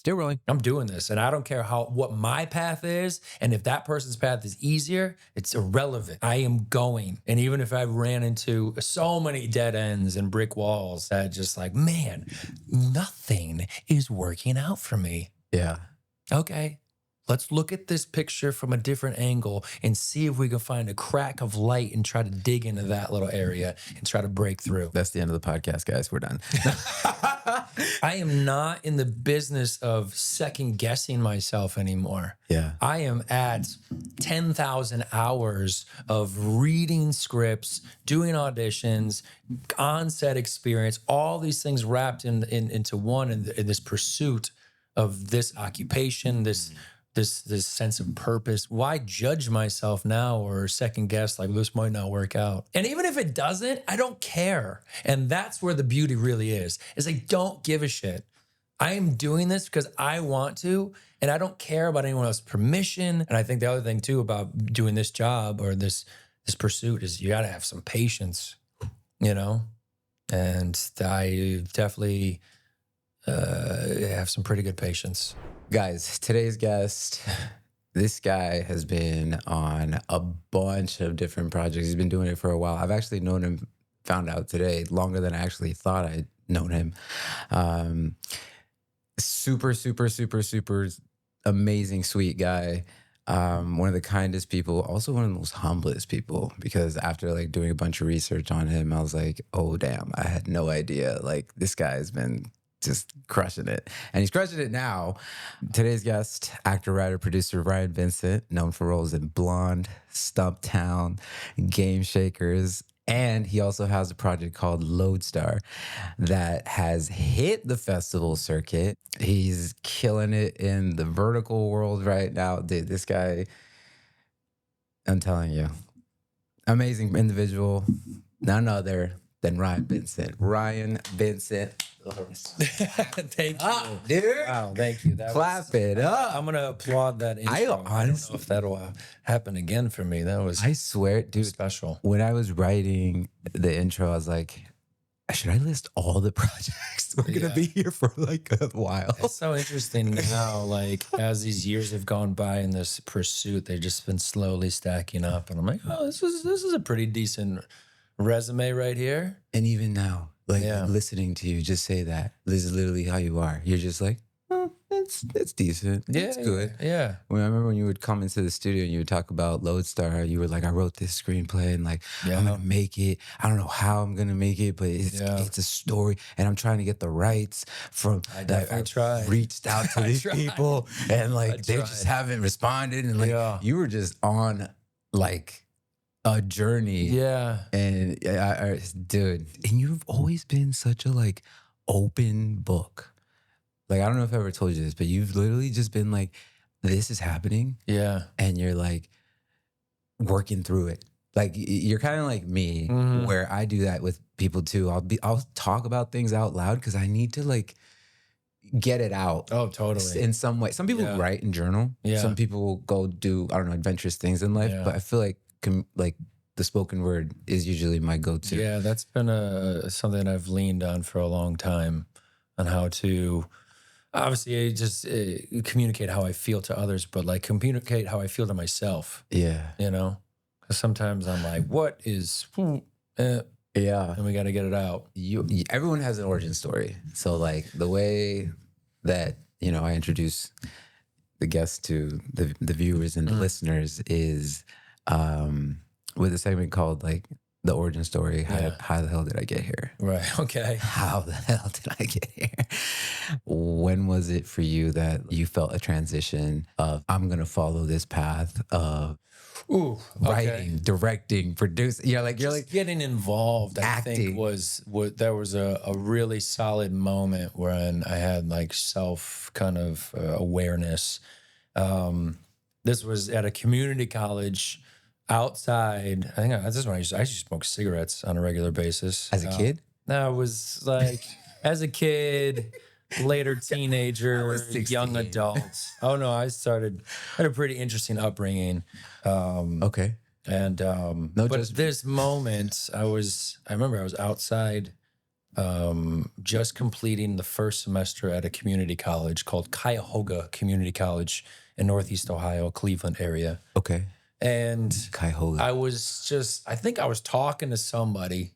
Still rolling. I'm doing this, and I don't care what my path is, and if that person's path is easier, it's irrelevant. I am going, and even if I ran into so many dead ends and brick walls, that just like, man, nothing is working out for me. Yeah. Okay, let's look at this picture from a different angle and see if we can find a crack of light and try to dig into that little area and try to break through. That's the end of the podcast, guys. We're done. I am not in the business of second guessing myself anymore. Yeah. I am at 10,000 hours of reading scripts, doing auditions, on-set experience, all these things wrapped into one in this pursuit of this occupation, this sense of purpose. Why judge myself now or second guess like this might not work out? And even if it doesn't, I don't care. And that's where the beauty really is I don't give a shit. I am doing this because I want to, and I don't care about anyone else's permission. And I think the other thing too about doing this job or this pursuit is you got to have some patience, you know? And I definitely have some pretty good patience. Guys, today's guest, this guy has been on a bunch of different projects. He's been doing it for a while. I've actually known him, found out today, longer than I actually thought I'd known him. Super, super, super, super amazing, sweet guy. One of the kindest people, also one of the most humblest people, because after like doing a bunch of research on him, I was like, oh, damn, I had no idea. Like this guy has been just crushing it. And he's crushing it now. Today's guest, actor, writer, producer, Ryan Vincent, known for roles in Blonde, Stumptown, Game Shakers, and he also has a project called Lodestar that has hit the festival circuit. He's killing it in the vertical world right now. Dude, this guy, I'm telling you, amazing individual, none other than Ryan Vincent. Ryan Vincent. Thank you. Dude. Wow, thank you. Clap it up. I'm going to applaud that intro. I don't know if that'll happen again for me. That was I swear, dude, special. When I was writing the intro, I was like, should I list all the projects? We're going to be here for like a while. It's so interesting now, like as these years have gone by in this pursuit, they've just been slowly stacking up. And I'm like, oh, this is a pretty decent resume right here. And even now, like listening to you just say that, this is literally how you are. You're just like, oh, it's decent. Yeah, it's good. Yeah. When I remember when you would come into the studio and you would talk about Lodestar, you were like, I wrote this screenplay and like, I'm going to make it. I don't know how I'm going to make it, but it's a story. And I'm trying to get the rights from I reached out to these people and like, they just haven't responded. And like, you were just on like a journey. Yeah. And dude, and you've always been such a like open book. Like, I don't know if I ever told you this, but you've literally just been like, this is happening. Yeah. And you're like working through it. Like you're kind of like me, where I do that with people too. I'll talk about things out loud because I need to like get it out. Oh, totally. In some way. Some people write and journal. Yeah. Some people go do, I don't know, adventurous things in life. But I feel like the spoken word is usually my go-to. Yeah, that's been something I've leaned on for a long time, on how to obviously just communicate how I feel to others, but like communicate how I feel to myself. Yeah. You know? Because sometimes I'm like, what is... Yeah. And we got to get it out. Everyone has an origin story. So like the way that, you know, I introduce the guests to the viewers and the listeners is... with a segment called like the origin story. How the hell did I get here? Right. Okay. How the hell did I get here? When was it for you that you felt a transition of I'm gonna follow this path of writing, directing, producing? You're like getting involved. Acting. I think there was a really solid moment when I had like self kind of awareness. This was at a community college. Outside, I think this is when I used to smoke cigarettes on a regular basis. As a kid? No, it was like as a kid, later teenager, young adult. Oh no, I had a pretty interesting upbringing. Okay. And but this moment, I remember I was outside just completing the first semester at a community college called Cuyahoga Community College in Northeast Ohio, Cleveland area. Okay. And Cuyahoga. I think I was talking to somebody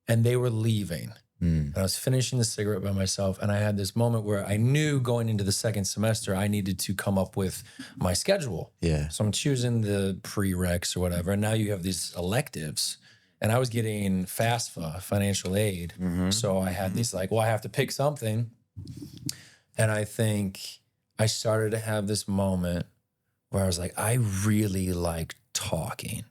and they were leaving. And I was finishing the cigarette by myself. And I had this moment where I knew going into the second semester, I needed to come up with my schedule. Yeah. So I'm choosing the prereqs or whatever. And now you have these electives. And I was getting FAFSA, financial aid. So I had these like, well, I have to pick something. And I think I started to have this moment where I was like, I really like talking.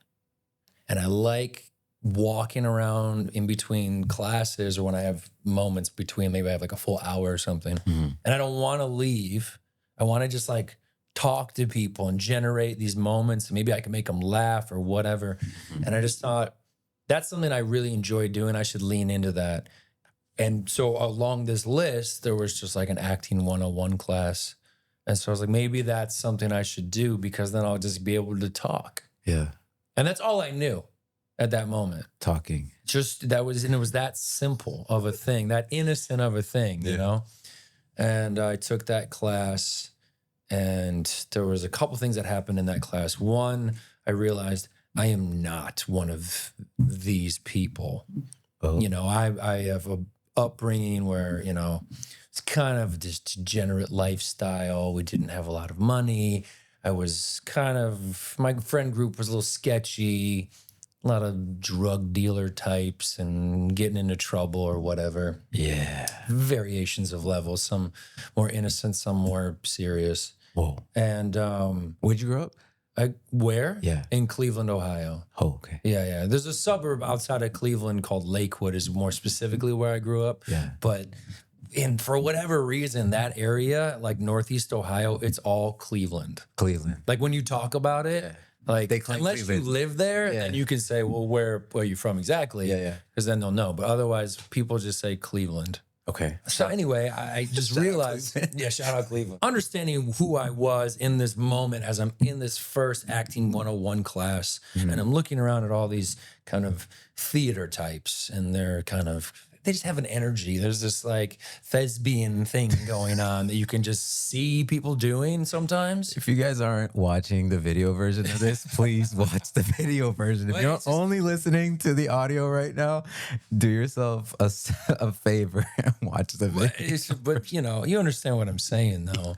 And I like walking around in between classes or when I have moments between, maybe I have like a full hour or something. And I don't want to leave. I want to just like talk to people and generate these moments. Maybe I can make them laugh or whatever. And I just thought that's something I really enjoy doing. I should lean into that. And so along this list, there was just like an acting 101 class. And so I was like, maybe that's something I should do because then I'll just be able to talk. Yeah. And that's all I knew at that moment. Talking. Just that was, and it was that simple of a thing, that innocent of a thing, you know? And I took that class and there was a couple things that happened in that class. One, I realized I am not one of these people. Oh. You know, I have a upbringing where, you know, it's kind of this degenerate lifestyle. We didn't have a lot of money. I was kind of, my friend group was a little sketchy, a lot of drug dealer types and getting into trouble or whatever. Yeah. Variations of levels, some more innocent, some more serious. Whoa. And Where'd you grow up? where? Yeah. In Cleveland, Ohio. Oh, okay. Yeah. There's a suburb outside of Cleveland called Lakewood is more specifically where I grew up. Yeah. But for whatever reason, that area, like Northeast Ohio, it's all Cleveland. Cleveland. Like when you talk about it, like They claim unless Cleveland. you live there, Yeah. then you can say, well, where are you from exactly? Yeah. Because then they'll know. But otherwise, people just say Cleveland. Okay. So anyway, I just realized, shout out Cleveland. Understanding who I was in this moment as I'm in this first acting 101 class, and I'm looking around at all these kind of theater types, and they just have an energy. There's this like thespian thing going on that you can just see people doing sometimes. If you guys aren't watching the video version of this, please watch the video version. If Wait, you're it's just- only listening to the audio right now, do yourself a favor and watch the video. But you know, you understand what I'm saying though.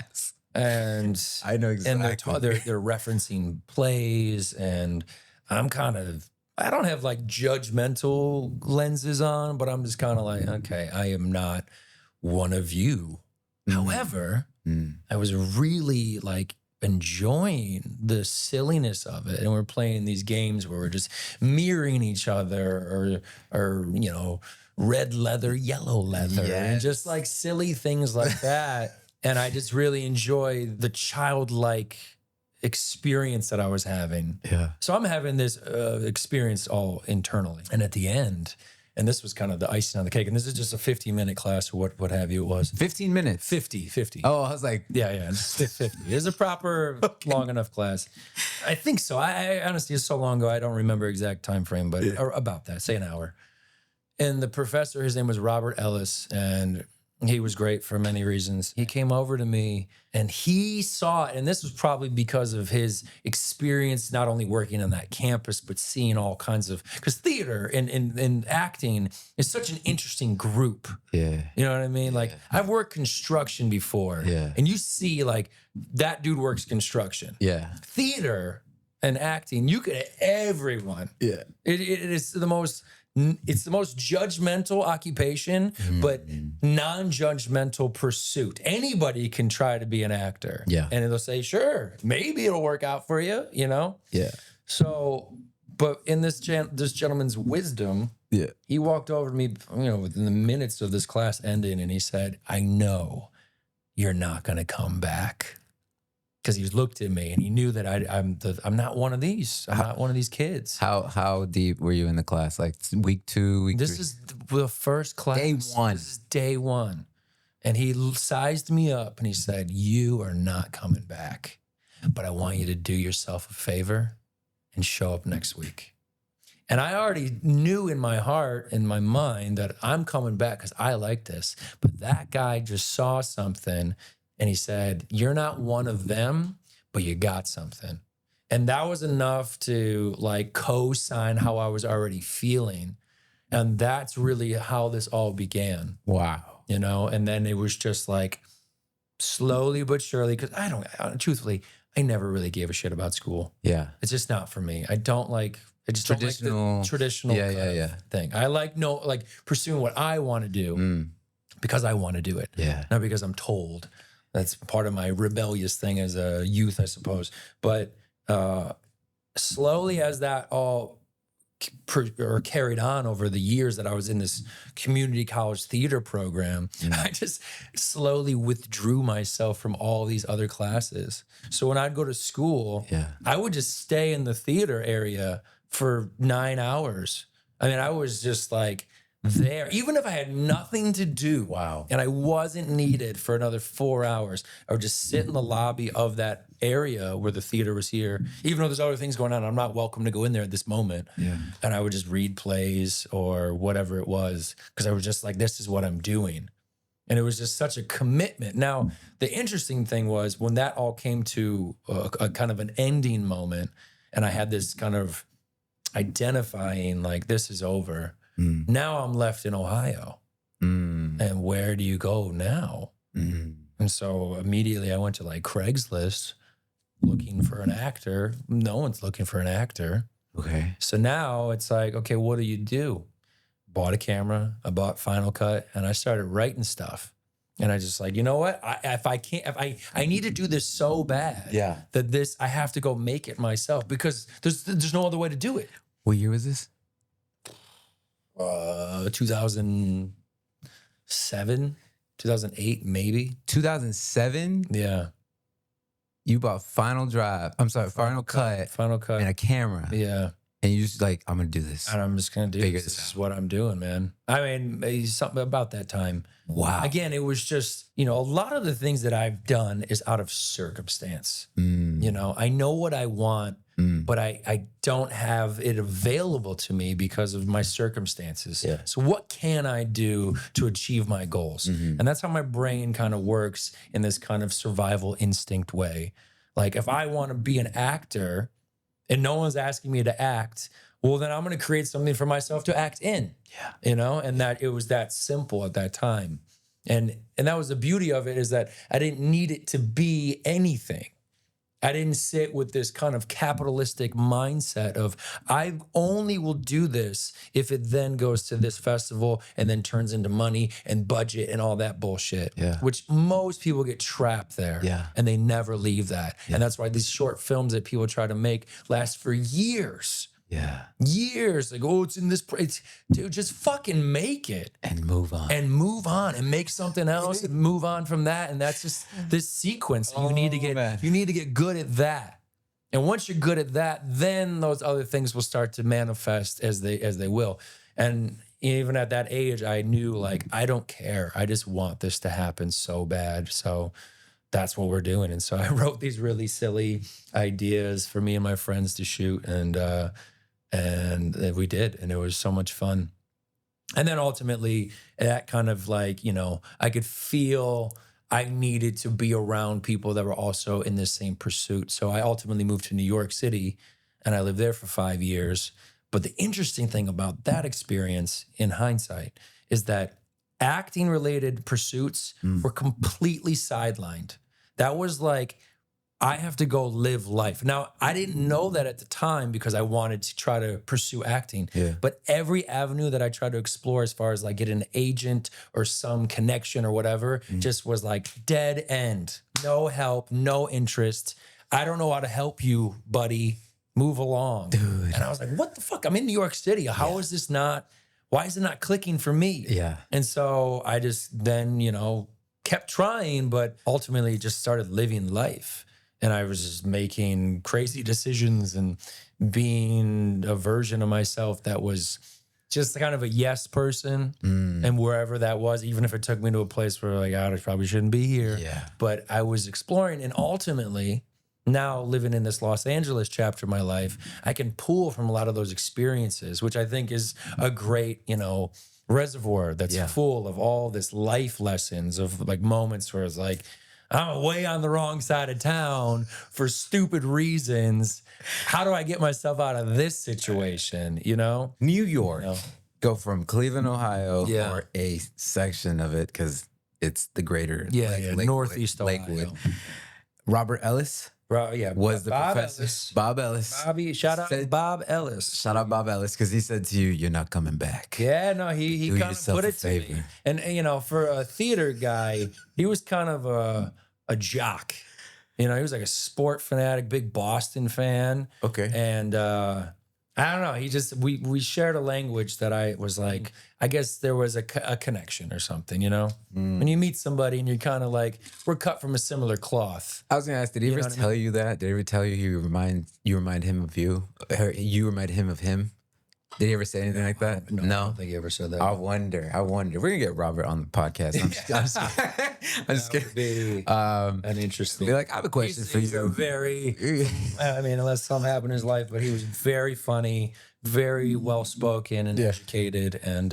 And I know exactly. and they're referencing plays, and I don't have like judgmental lenses on, but I'm just kind of like, okay, I am not one of you. However, I was really like enjoying the silliness of it. And we're playing these games where we're just mirroring each other or you know, red leather, yellow leather, and just like silly things like that. And I just really enjoy the childlike experience that I was having. Yeah. So I'm having this experience all internally. And at the end, and this was kind of the icing on the cake, and this is just a 15-minute class or what have you it was. 15 minutes. 50. Oh, I was like, Yeah, it's 50. It's a proper long enough class. I think so. I honestly, it's so long ago, I don't remember exact time frame, but or about that, say an hour. And the professor, his name was Robert Ellis, and he was great for many reasons. He came over to me and he saw it, and this was probably because of his experience not only working on that campus, but seeing all kinds of, because theater and acting is such an interesting group. yeah. You know what I mean? Like I've worked construction before, and you see like that dude works construction. Yeah. Theater and acting, you could everyone. Yeah. It is the most. It's the most judgmental occupation, but non-judgmental pursuit. Anybody can try to be an actor. Yeah. And they'll say, sure, maybe it'll work out for you, you know? Yeah. So, but in this gentleman's wisdom, Yeah. he walked over to me, you know, within the minutes of this class ending, and he said, I know you're not going to come back. Because he looked at me and he knew that I'm not one of these. I'm not one of these kids. How deep were you in the class? Like week 2, week 3? This is the first class. Day 1. This is day 1. And he sized me up and he said, you are not coming back, but I want you to do yourself a favor and show up next week. And I already knew in my heart, in my mind, that I'm coming back because I like this. But that guy just saw something and he said, you're not one of them, but you got something. And that was enough to like co-sign how I was already feeling. And that's really how this all began. Wow. You know, and then it was just like slowly but surely, because truthfully, I never really gave a shit about school. Yeah. It's just not for me. I just don't like the traditional thing. I like pursuing what I want to do because I want to do it. Yeah. Not because I'm told. That's part of my rebellious thing as a youth, I suppose. But slowly as that all carried on over the years that I was in this community college theater program, I just slowly withdrew myself from all these other classes. So when I'd go to school, I would just stay in the theater area for 9 hours. I mean, I was just like there, even if I had nothing to do. Wow. And I wasn't needed for another 4 hours. I would just sit in the lobby of that area where the theater was here. Even though there's other things going on, I'm not welcome to go in there at this moment. Yeah. And I would just read plays or whatever it was, because I was just like, this is what I'm doing. And it was just such a commitment. Now, the interesting thing was when that all came to a kind of an ending moment, and I had this kind of identifying like, this is over. Now I'm left in Ohio. And where do you go now? And so immediately I went to like Craigslist looking for an actor. No one's looking for an actor. Okay. So now it's like, okay, what do you do? Bought a camera, I bought Final Cut, and I started writing stuff. And I just like, you know what? I need to do this so bad that I have to go make it myself, because there's no other way to do it. What year was this? 2007, 2008, maybe. 2007? Yeah. You bought Final Cut. Final Cut. And a camera. Yeah. And you just like, I'm going to do this. And I'm just going to do this. This is what I'm doing, man. I mean, something about that time. Wow. Again, it was just, a lot of the things that I've done is out of circumstance. I know what I want, but I don't have it available to me because of my circumstances. Yeah. So what can I do to achieve my goals? And that's how my brain kind of works in this kind of survival instinct way. Like if I want to be an actor and no one's asking me to act, well, then I'm going to create something for myself to act in. Yeah. And that it was that simple at that time. And that was the beauty of it, is that I didn't need it to be anything. I didn't sit with this kind of capitalistic mindset of I only will do this if it then goes to this festival and then turns into money and budget and all that bullshit, which most people get trapped there and they never leave that. And that's why these short films that people try to make last for years. Years. Like, oh, it's in this place. Dude, just fucking make it. And move on. And make something else and move on from that. And that's just this sequence. You need to get good at that. And once you're good at that, then those other things will start to manifest as they will. And even at that age, I knew like, I don't care. I just want this to happen so bad. So that's what we're doing. And so I wrote these really silly ideas for me and my friends to shoot. And we did, and it was so much fun. And then ultimately, that kind of like, I could feel I needed to be around people that were also in this same pursuit. So I ultimately moved to New York City, and I lived there for 5 years. But the interesting thing about that experience in hindsight is that acting-related pursuits were completely sidelined. That was like, I have to go live life. Now, I didn't know that at the time because I wanted to try to pursue acting. But every avenue that I tried to explore as far as like get an agent or some connection or whatever just was like dead end. No help, no interest. I don't know how to help you, buddy. Move along. Dude. And I was like, what the fuck? I'm in New York City. How is this not, why is it not clicking for me? And so I just then, kept trying, but ultimately just started living life. And I was just making crazy decisions and being a version of myself that was just kind of a yes person. And wherever that was, even if it took me to a place where like, I probably shouldn't be here. But I was exploring. And ultimately, now living in this Los Angeles chapter of my life, I can pull from a lot of those experiences, which I think is a great, reservoir that's full of all this life lessons of like moments where it's like, I'm way on the wrong side of town for stupid reasons. How do I get myself out of this situation? New York. Go from Cleveland, Ohio, Yeah. or a section of it because it's the greater Northeast Lakewood. Ohio. Robert Ellis was the Bob professor. Ellis. Bob Ellis. Bobby, shout out said- Bob Ellis. Shout out Bob Ellis because he said to you, "You're not coming back." Yeah, no, he Do kind of yourself put a it to me. favor. And for a theater guy, he was kind of a jock. He was like a sport fanatic, big Boston fan. Okay. And I don't know. He just we shared a language that I was like, I guess there was a connection or something. When you meet somebody and you're kind of like, we're cut from a similar cloth. I was gonna ask, did he ever tell you that? Did he ever tell you you remind him of you? Or you remind him of him? Did he ever say anything like that? No, I don't think he ever said that. I wonder. We're gonna get Robert on the podcast. I'm just kidding. Be an interesting. Be like, I have a question for He's a you. very, unless something happened in his life, but he was very funny, very well spoken and educated, and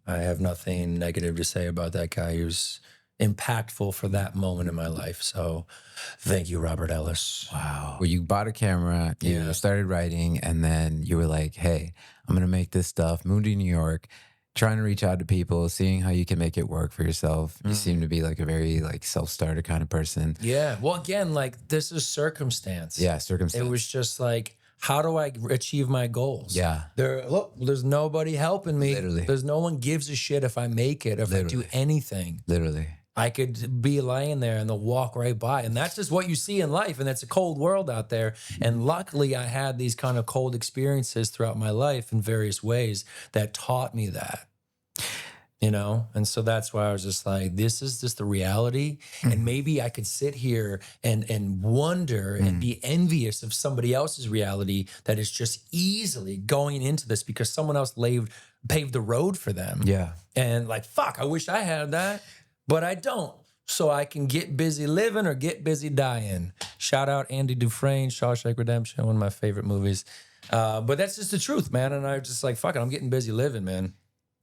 I have nothing negative to say about that guy. He was impactful for that moment in my life. So, thank you, Robert Ellis. Wow. Well, you bought a camera, you started writing, and then you were like, hey, I'm going to make this stuff, moved to New York, trying to reach out to people, seeing how you can make it work for yourself. You seem to be like a very self-starter kind of person. Yeah. Well, again, this is circumstance. Yeah, circumstance. It was just like, how do I achieve my goals? Yeah. There's nobody helping me. Literally. There's no one gives a shit if I make it, if I do anything. Literally. I could be laying there and they'll walk right by. And that's just what you see in life. And it's a cold world out there. And luckily, I had these kind of cold experiences throughout my life in various ways that taught me that. And so that's why I was just like, this is just the reality. And maybe I could sit here and wonder and be envious of somebody else's reality that is just easily going into this because someone else paved the road for them. Yeah. And like, fuck, I wish I had that, but I don't. So I can get busy living or get busy dying. Shout out Andy Dufresne, Shawshank Redemption, one of my favorite movies. But that's just the truth, man. And I was just like, fuck it, I'm getting busy living, man.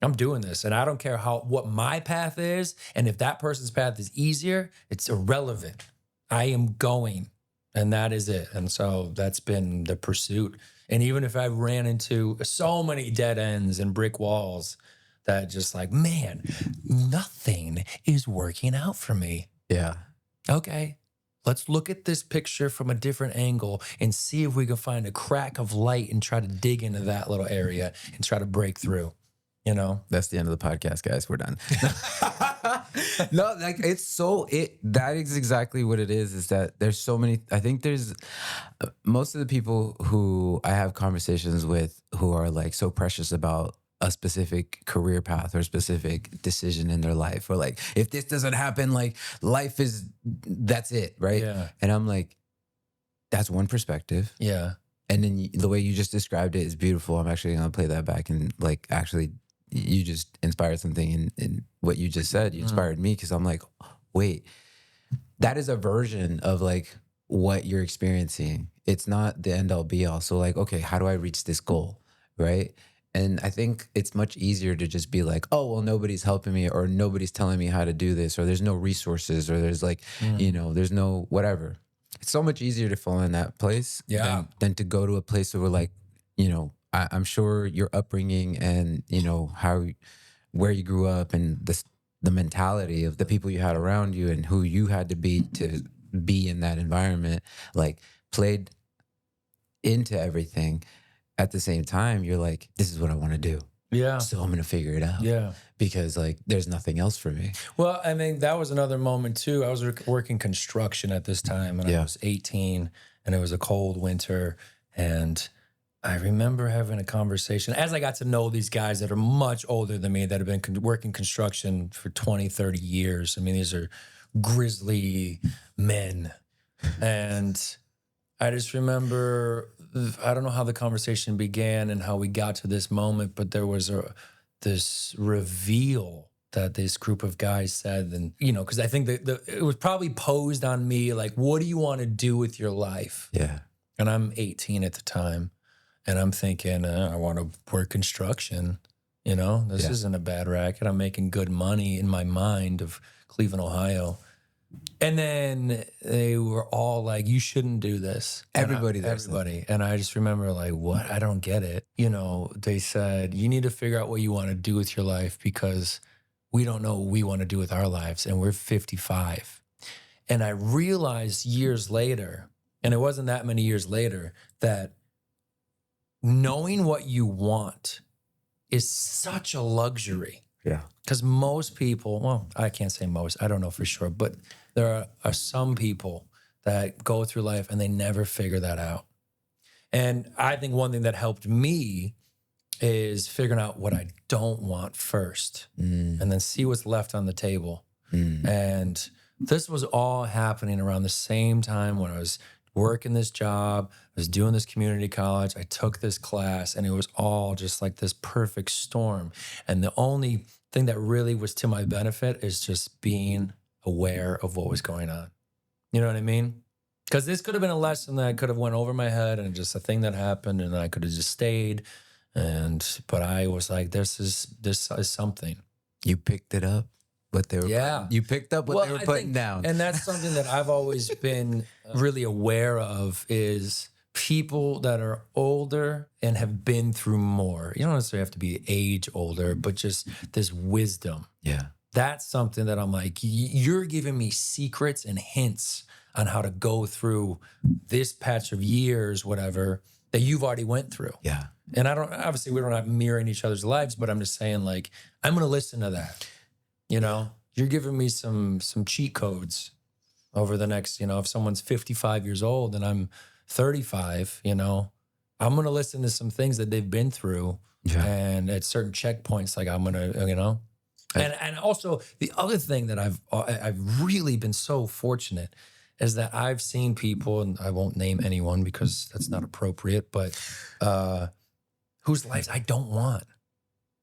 I'm doing this, and I don't care what my path is, and if that person's path is easier, it's irrelevant. I am going, and that is it. And so that's been the pursuit. And even if I ran into so many dead ends and brick walls, that just like, man, nothing is working out for me. Yeah. Okay, let's look at this picture from a different angle and see if we can find a crack of light and try to dig into that little area and try to break through. That's the end of the podcast, guys. We're done. No, that is exactly what it is that there's so many. I think there's most of the people who I have conversations with who are like so precious about a specific career path or a specific decision in their life, or like, if this doesn't happen, like that's it. Right. Yeah. And I'm like, that's one perspective. Yeah. And then the way you just described it is beautiful. I'm actually going to play that back and you just inspired something in what you just said. You inspired me because I'm like, wait, that is a version of like what you're experiencing. It's not the end all be all. So like, okay, how do I reach this goal? Right. And I think it's much easier to just be like, oh, well, nobody's helping me, or nobody's telling me how to do this, or there's no resources, or there's like, there's no whatever. It's so much easier to fall in that place than to go to a place where like, I'm sure your upbringing and, where you grew up and the mentality of the people you had around you and who you had to be in that environment, like played into everything. At the same time, you're like, this is what I want to do. Yeah. So I'm going to figure it out. Yeah. Because like, there's nothing else for me. Well, I mean, that was another moment too. I was working construction at this time and I was 18 and it was a cold winter. And I remember having a conversation as I got to know these guys that are much older than me that have been working construction for 20, 30 years. I mean, these are grizzly men. And I just remember, I don't know how the conversation began and how we got to this moment, but there was this reveal that this group of guys said. And, you know, because I think that it was probably posed on me like, what do you want to do with your life? Yeah. And I'm 18 at the time. And I'm thinking, I want to work construction. You know, this isn't a bad racket. I'm making good money in my mind of Cleveland, Ohio. And then they were all like, you shouldn't do this. Everybody. And I just remember like, what? I don't get it. You know, they said, you need to figure out what you want to do with your life because we don't know what we want to do with our lives. And we're 55. And I realized years later, and it wasn't that many years later, that knowing what you want is such a luxury. Yeah. Because most people, well, I can't say most, I don't know for sure, but there are some people that go through life and they never figure that out. And I think one thing that helped me is figuring out what I don't want first and then see what's left on the table. And this was all happening around the same time when I was working this job, I was doing this community college, I took this class, and it was all just like this perfect storm. And the only thing that really was to my benefit is just being aware of what was going on. You know what I mean? Because this could have been a lesson that could have went over my head and just a thing that happened, and I could have just stayed. But I was like, this is something. You picked it up. What they were, you picked up what they were putting down. And that's something that I've always been really aware of is people that are older and have been through more. You don't necessarily have to be age older, but just this wisdom. Yeah. That's something that I'm like, you're giving me secrets and hints on how to go through this patch of years, whatever, that you've already went through. Yeah. And obviously we don't have mirroring each other's lives, but I'm just saying like, I'm going to listen to that. You know, you're giving me some cheat codes over the next, you know, if someone's 55 years old and I'm 35, you know, I'm going to listen to some things that they've been through. Yeah. And at certain checkpoints, like I'm going to, you know, and also the other thing that I've really been so fortunate is that I've seen people, and I won't name anyone because that's not appropriate, but whose lives I don't want.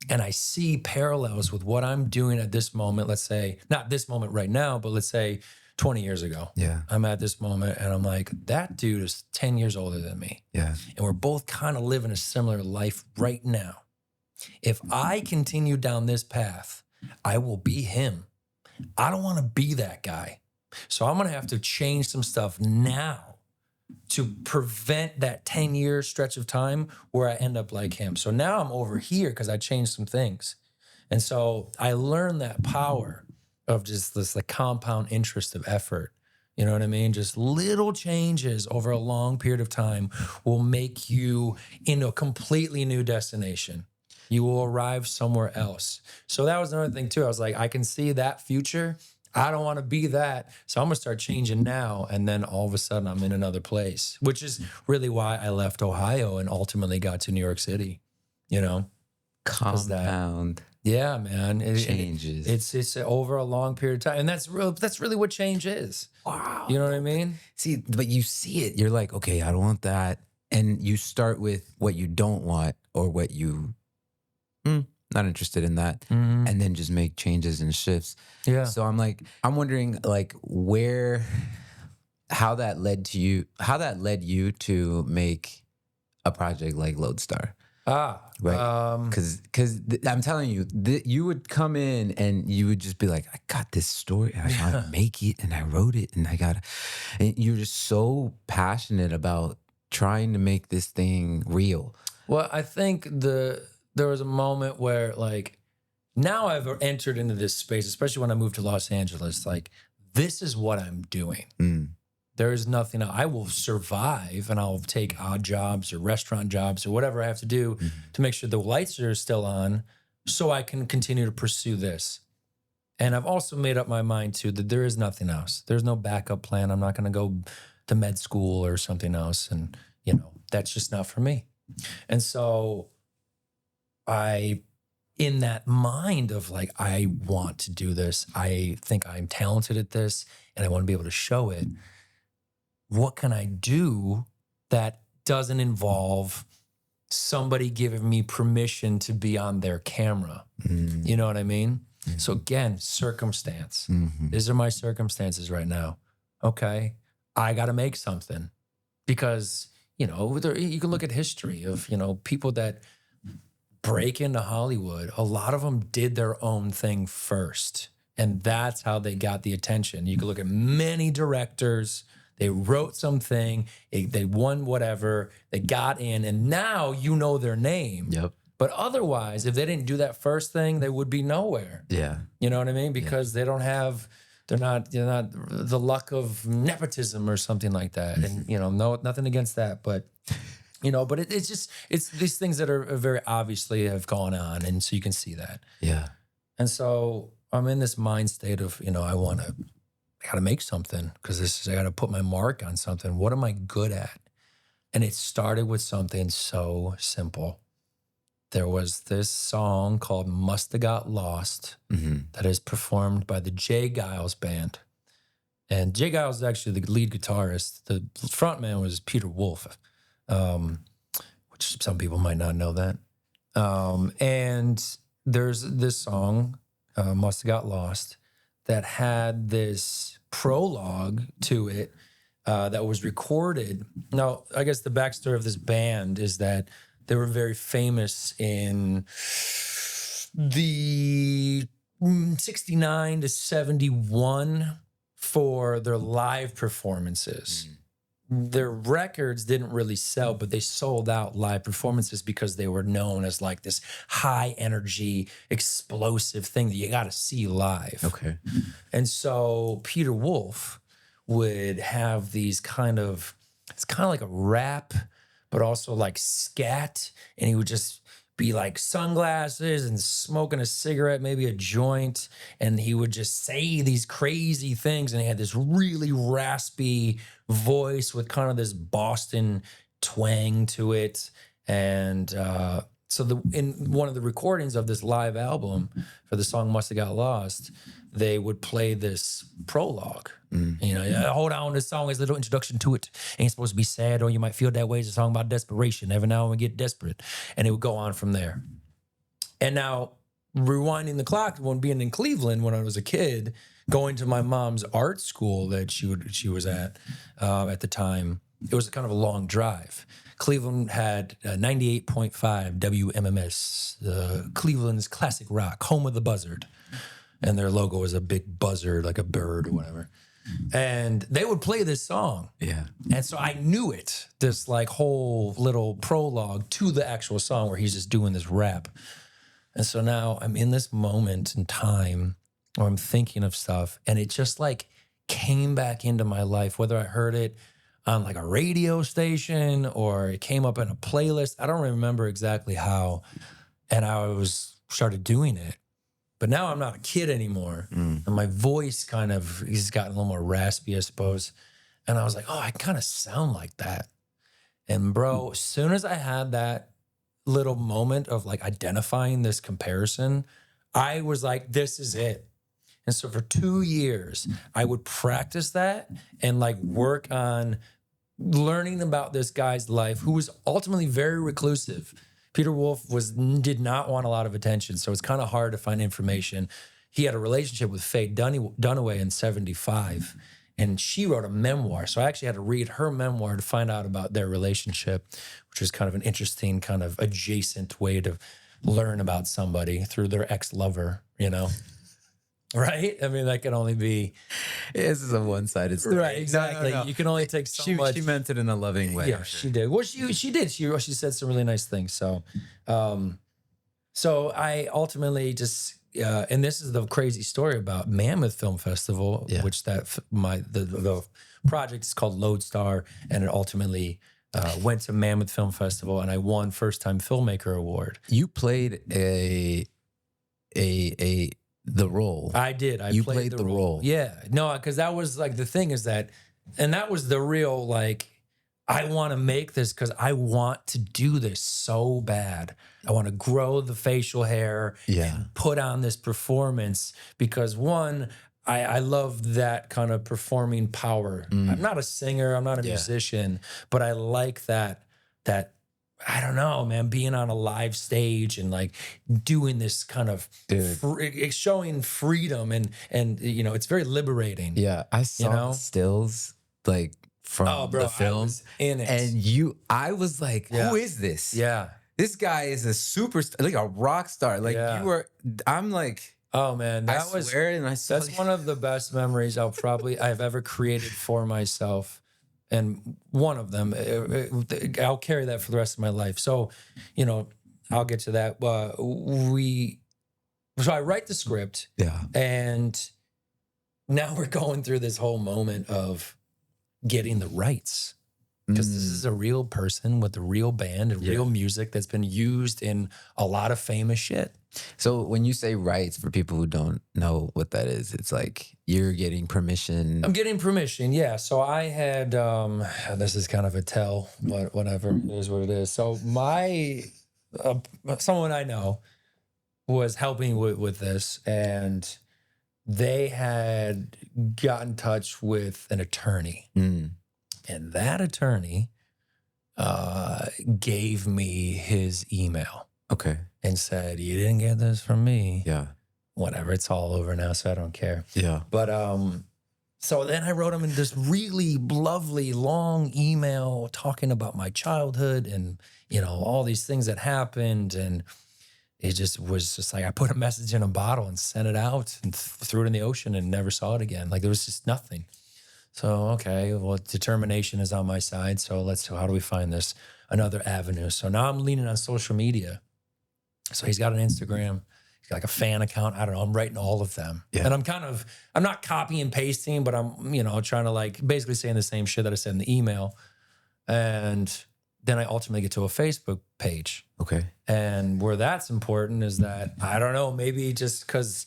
And I see parallels with what I'm doing at this moment. Let's say, not this moment right now, but let's say 20 years ago. Yeah. I'm at this moment and I'm like, that dude is 10 years older than me. Yeah. And we're both kind of living a similar life right now. If I continue down this path, I will be him. I don't want to be that guy. So I'm going to have to change some stuff now to prevent that 10-year stretch of time where I end up like him. So now I'm over here because I changed some things. And so I learned that power of just this like compound interest of effort. You know what I mean? Just little changes over a long period of time will make you into a completely new destination. You will arrive somewhere else. So that was another thing too. I was like, I can see that future. I don't want to be that. So I'm going to start changing now. And then all of a sudden I'm in another place, which is really why I left Ohio and ultimately got to New York City, you know? Compound. Yeah, man. Changes. It's over a long period of time. And that's really what change is. Wow. You know what I mean? See, but you see it. You're like, okay, I don't want that. And you start with what you don't want or what you... not interested in that, and then just make changes and shifts. Yeah. So I'm wondering like how that led you to make a project like Lodestar. Right. Because I'm telling you, you would come in and you would just be like, I got this story and I want to make it and I wrote it and and you're just so passionate about trying to make this thing real. Well, I think there was a moment where like, now I've entered into this space, especially when I moved to Los Angeles, like this is what I'm doing. There is nothing else. I will survive and I'll take odd jobs or restaurant jobs or whatever I have to do to make sure the lights are still on so I can continue to pursue this. And I've also made up my mind too that there is nothing else. There's no backup plan. I'm not going to go to med school or something else. And, you know, that's just not for me. And so in that mind of like, I want to do this. I think I'm talented at this and I want to be able to show it. What can I do that doesn't involve somebody giving me permission to be on their camera? You know what I mean? So again, circumstance. Mm-hmm. These are my circumstances right now. Okay, I got to make something because, you can look at history of, people that break into Hollywood. A lot of them did their own thing first. And that's how they got the attention. You can look at many directors. They wrote something, they won whatever, they got in, and now you know their name. Yep. But otherwise, if they didn't do that first thing, they would be nowhere. Yeah. You know what I mean? Because they're not the luck of nepotism or something like that. And, no, nothing against that, but but it's these things that are very obviously have gone on. And so you can see that. Yeah. And so I'm in this mind state of, I got to make something because I got to put my mark on something. What am I good at? And it started with something so simple. There was this song called Musta Got Lost that is performed by the Jay Giles Band. And Jay Giles is actually the lead guitarist. The frontman was Peter Wolf, which some people might not know that. And there's this song, Musta Got Lost, that had this prologue to it that was recorded. Now, I guess the backstory of this band is that they were very famous in the 69 to 71 for their live performances. Their records didn't really sell, but they sold out live performances because they were known as like this high energy, explosive thing that you got to see live. Okay. And so Peter Wolf would have these it's kind of like a rap, but also like scat. And he would just be like sunglasses and smoking a cigarette, maybe a joint. And he would just say these crazy things. And he had this really raspy voice with kind of this Boston twang to it. And so in one of the recordings of this live album for the song Musta Got Lost, they would play this prologue. Hold on, this song is a little introduction to it. Ain't supposed to be sad, or you might feel that way. It's a song about desperation. Every now and then we get desperate. And it would go on from there. And now, rewinding the clock, when being in Cleveland when I was a kid, going to my mom's art school that she was at the time, it was kind of a long drive. Cleveland had 98.5 WMMS, Cleveland's classic rock, home of the buzzard. And their logo was a big buzzard, like a bird or whatever. And they would play this song. Yeah. And so I knew it, this like whole little prologue to the actual song where he's just doing this rap. And so now I'm in this moment in time where I'm thinking of stuff, and it just like came back into my life, whether I heard it on like a radio station or it came up in a playlist. I don't remember exactly how. And I started doing it. But now I'm not a kid anymore. And my voice has gotten a little more raspy, I suppose. And I was like, oh, I kind of sound like that. And bro, as soon as I had that little moment of like identifying this comparison, I was like, this is it. And so for 2 years, I would practice that and like work on learning about this guy's life, who was ultimately very reclusive. Peter Wolf did not want a lot of attention, so it's kind of hard to find information. He had a relationship with Faye Dunaway in 75, and she wrote a memoir. So I actually had to read her memoir to find out about their relationship, which was kind of an interesting kind of adjacent way to learn about somebody through their ex-lover, Right? I mean, that can only be... This is a one-sided story. Right, exactly. No. You can only take so much. She meant it in a loving way. Yeah, she did. Well, she did. She said some really nice things. So, so I ultimately just... and this is the crazy story about Mammoth Film Festival, which the project is called Lodestar, and it ultimately went to Mammoth Film Festival, and I won First Time Filmmaker Award. You played the role. I did. You played the role. Yeah. No, because that was like the thing is that, and that was the real like, I want to make this because I want to do this so bad. I want to grow the facial hair and put on this performance because one, I love that kind of performing power. I'm not a singer, I'm not a musician, but I like that I don't know, man, being on a live stage and like doing this kind of showing freedom and you know, it's very liberating. Yeah, I You saw the know? stills like Oh, from bro, the I film, was in it. and I was like, Yeah. "Who is this? Yeah. This guy is a superstar, like a rock star." Like Yeah. you were, I'm like, Oh man, I swear, and I saw. that's one of the best memories I've ever created for myself. And one of them, I'll carry that for the rest of my life. So, you know, I'll get to that. So I write the script, Yeah. and now we're going through this whole moment of getting the rights, because this is a real person with a real band and real music that's been used in a lot of famous shit. So when you say rights, for people who don't know what that is, it's like you're getting permission. I'm getting permission, yeah. So I had this is kind of a tell, but whatever, it is what it is. So my someone I know was helping with this, and they had got in touch with an attorney, and that attorney gave me his email. Okay. And said, "You didn't get this from me." Yeah. Whatever, it's all over now, so I don't care. Yeah. But so then I wrote him in this really lovely long email talking about my childhood and, you know, all these things that happened. And it just was just like I put a message in a bottle and sent it out and threw it in the ocean and never saw it again. Like there was just nothing. So, okay, well, determination is on my side. So how do we find this another avenue? So now I'm leaning on social media. So he's got an Instagram, he's got like a fan account. I don't know. I'm writing all of them. Yeah. And I'm not copy and pasting, but I'm, you know, trying to like basically saying the same shit that I said in the email. And then I ultimately get to a Facebook page. Okay. And where that's important is that, I don't know, maybe just because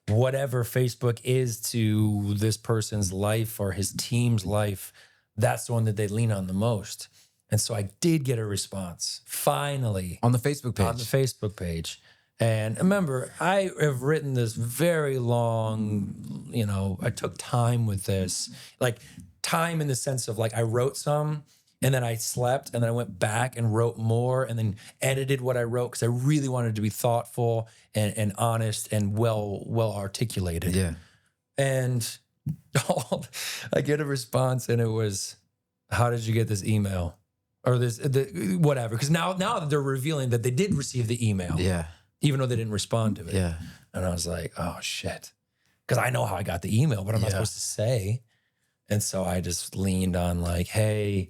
whatever Facebook is to this person's life or his team's life, that's the one that they lean on the most. And so I did get a response, finally. On the Facebook page? On the Facebook page. And remember, I have written this very long, you know, I took time with this. Like time in the sense of like I wrote some and then I slept and then I went back and wrote more and then edited what I wrote because I really wanted to be thoughtful and honest and well articulated. Yeah. And I get a response and it was, "How did you get this email?" Or whatever, because now they're revealing that they did receive the email, even though they didn't respond to it. Yeah, and I was like, "Oh shit," because I know how I got the email, but I'm not supposed to say. And so I just leaned on like, "Hey,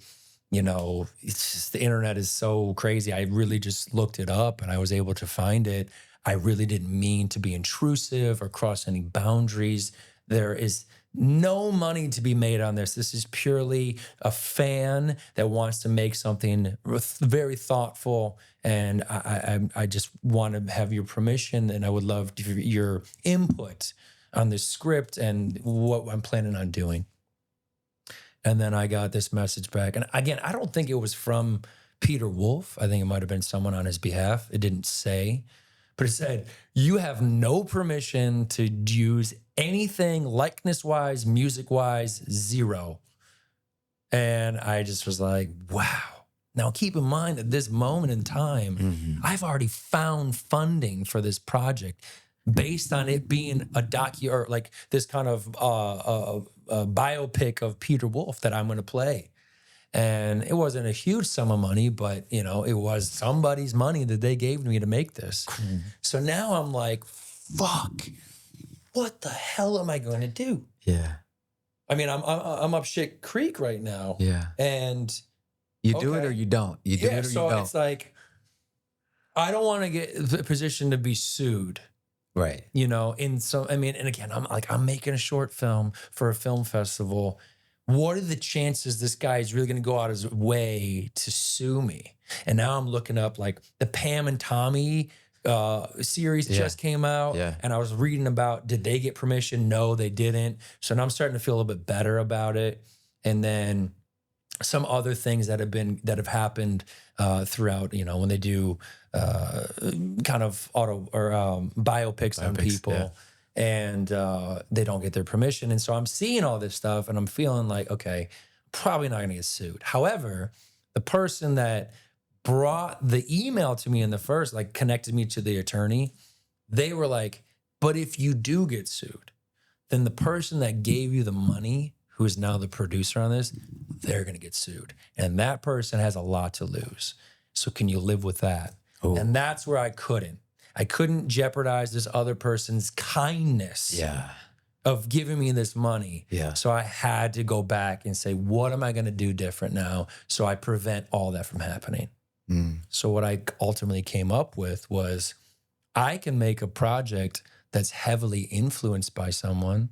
you know, it's just the internet is so crazy. I really just looked it up and I was able to find it. I really didn't mean to be intrusive or cross any boundaries. There is no money to be made on this. This is purely a fan that wants to make something very thoughtful. And I just want to have your permission, and I would love your input on this script and what I'm planning on doing." And then I got this message back. And again, I don't think it was from Peter Wolf. I think it might have been someone on his behalf. It didn't say. But it said, "You have no permission to use anything likeness-wise, music-wise, zero." And I just was like, wow. Now, keep in mind at this moment in time, I've already found funding for this project based on it being or like this kind of a biopic of Peter Wolf that I'm going to play. And it wasn't a huge sum of money, but, you know, it was somebody's money that they gave me to make this. So now I'm like, fuck, what the hell am I going to do? Yeah. I mean, I'm up shit creek right now. Yeah. And you do it or you don't. You do it or you don't. So it's like, I don't want to get the position to be sued. Right. You know, and again, I'm making a short film for a film festival. What are the chances this guy is really going to go out his way to sue me? And now I'm looking up like the Pam and Tommy series just came out. Yeah. And I was reading about, did they get permission? No, they didn't. So now I'm starting to feel a little bit better about it. And then some other things that have happened throughout, you know, when they do kind of biopics on people. Yeah. And they don't get their permission. And so I'm seeing all this stuff and I'm feeling like, okay, probably not going to get sued. However, the person that brought the email to me in the first, like connected me to the attorney, they were like, but if you do get sued, then the person that gave you the money, who is now the producer on this, they're going to get sued. And that person has a lot to lose. So can you live with that? Oh. And that's where I couldn't jeopardize this other person's kindness of giving me this money. Yeah. So I had to go back and say, what am I going to do different now so I prevent all that from happening? So what I ultimately came up with was I can make a project that's heavily influenced by someone,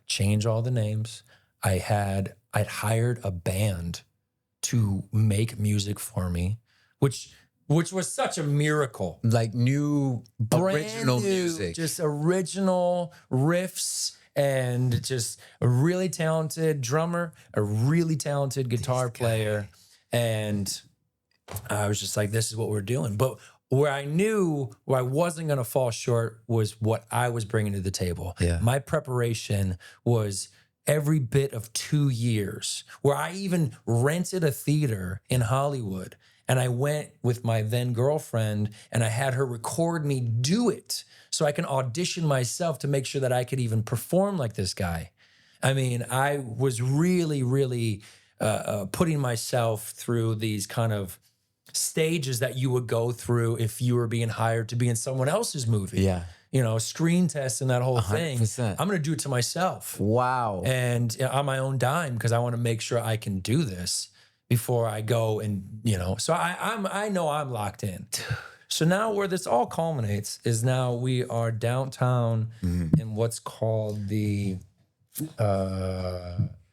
change all the names. I'd hired a band to make music for me, which was such a miracle. Like new, original music. Just original riffs and just a really talented drummer, a really talented guitar player. And I was just like, this is what we're doing. But where I knew where I wasn't going to fall short was what I was bringing to the table. Yeah. My preparation was every bit of 2 years, where I even rented a theater in Hollywood. And I went with my then girlfriend and I had her record me do it so I can audition myself to make sure that I could even perform like this guy. I mean, I was really, really putting myself through these kind of stages that you would go through if you were being hired to be in someone else's movie. Yeah. You know, screen test and that whole 100%. Thing. I'm going to do it to myself. Wow. And on my own dime, because I want to make sure I can do this before I go and, you know, so I know I'm locked in. So now where this all culminates is now we are downtown in what's called the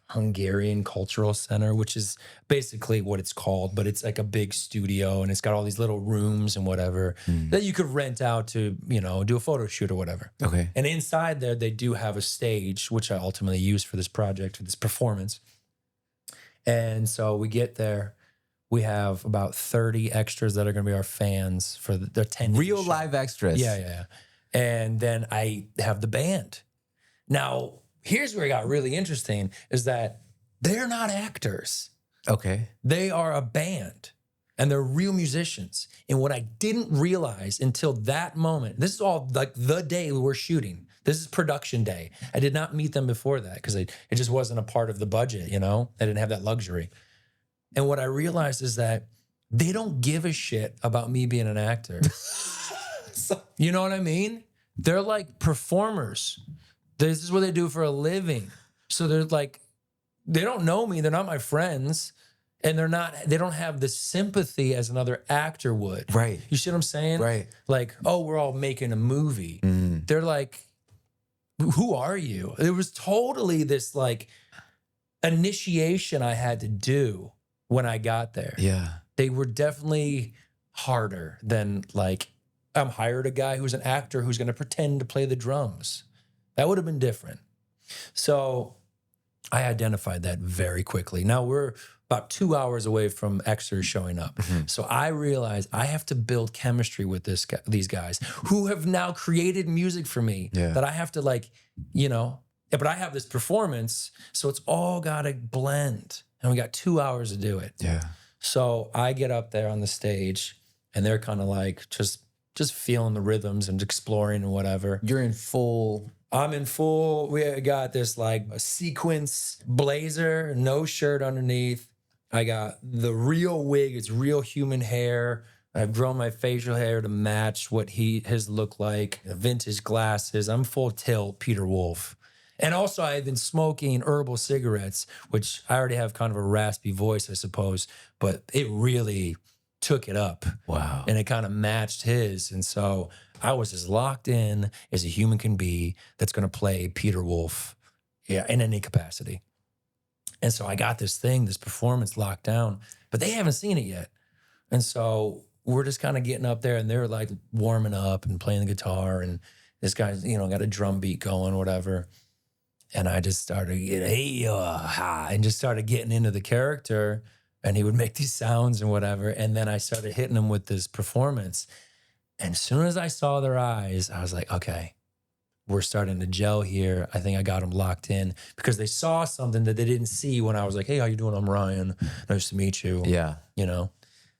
Hungarian Cultural Center, which is basically what it's called, but it's like a big studio and it's got all these little rooms and whatever that you could rent out to, you know, do a photo shoot or whatever. Okay. And inside there, they do have a stage, which I ultimately used for this project, for this performance. And so we get there. We have about 30 extras that are going to be our fans for the 10 real live extras. Yeah. And then I have the band. Now, here's where it got really interesting is that they're not actors. Okay. They are a band and they're real musicians. And what I didn't realize until that moment, this is all like the day we were shooting. This is production day. I did not meet them before that because it just wasn't a part of the budget, you know? I didn't have that luxury. And what I realized is that they don't give a shit about me being an actor. You know what I mean? They're like performers. This is what they do for a living. So they're like, they don't know me. They're not my friends. And they don't have the sympathy as another actor would. Right. You see what I'm saying? Right. Like, oh, we're all making a movie. They're like, who are you? It was totally this like initiation I had to do when I got there. Yeah. They were definitely harder than like, I'm hired a guy who's an actor who's going to pretend to play the drums. That would have been different. So I identified that very quickly. Now we're about 2 hours away from extras showing up. So I realized I have to build chemistry with these guys who have now created music for me that I have to like, you know, but I have this performance. So it's all got to blend. And we got 2 hours to do it. Yeah. So I get up there on the stage and they're kind of like just feeling the rhythms and exploring and whatever. You're in full... I'm in full, we got this like a sequence blazer, no shirt underneath. I got the real wig, it's real human hair. I've grown my facial hair to match what his look like. Vintage glasses, I'm full tilt Peter Wolf. And also I've been smoking herbal cigarettes, which I already have kind of a raspy voice, I suppose, but it really took it up. Wow. And it kind of matched his. And so I was as locked in as a human can be that's going to play Peter Wolf in any capacity. And so I got this performance locked down, but they haven't seen it yet. And so we're just kind of getting up there and they're like warming up and playing the guitar. And this guy's, you know, got a drum beat going, whatever. And I just started getting, and just started getting into the character. And he would make these sounds and whatever. And then I started hitting him with this performance. And as soon as I saw their eyes, I was like, okay, we're starting to gel here. I think I got them locked in because they saw something that they didn't see when I was like, hey, how you doing? I'm Ryan. Nice to meet you. Yeah. You know?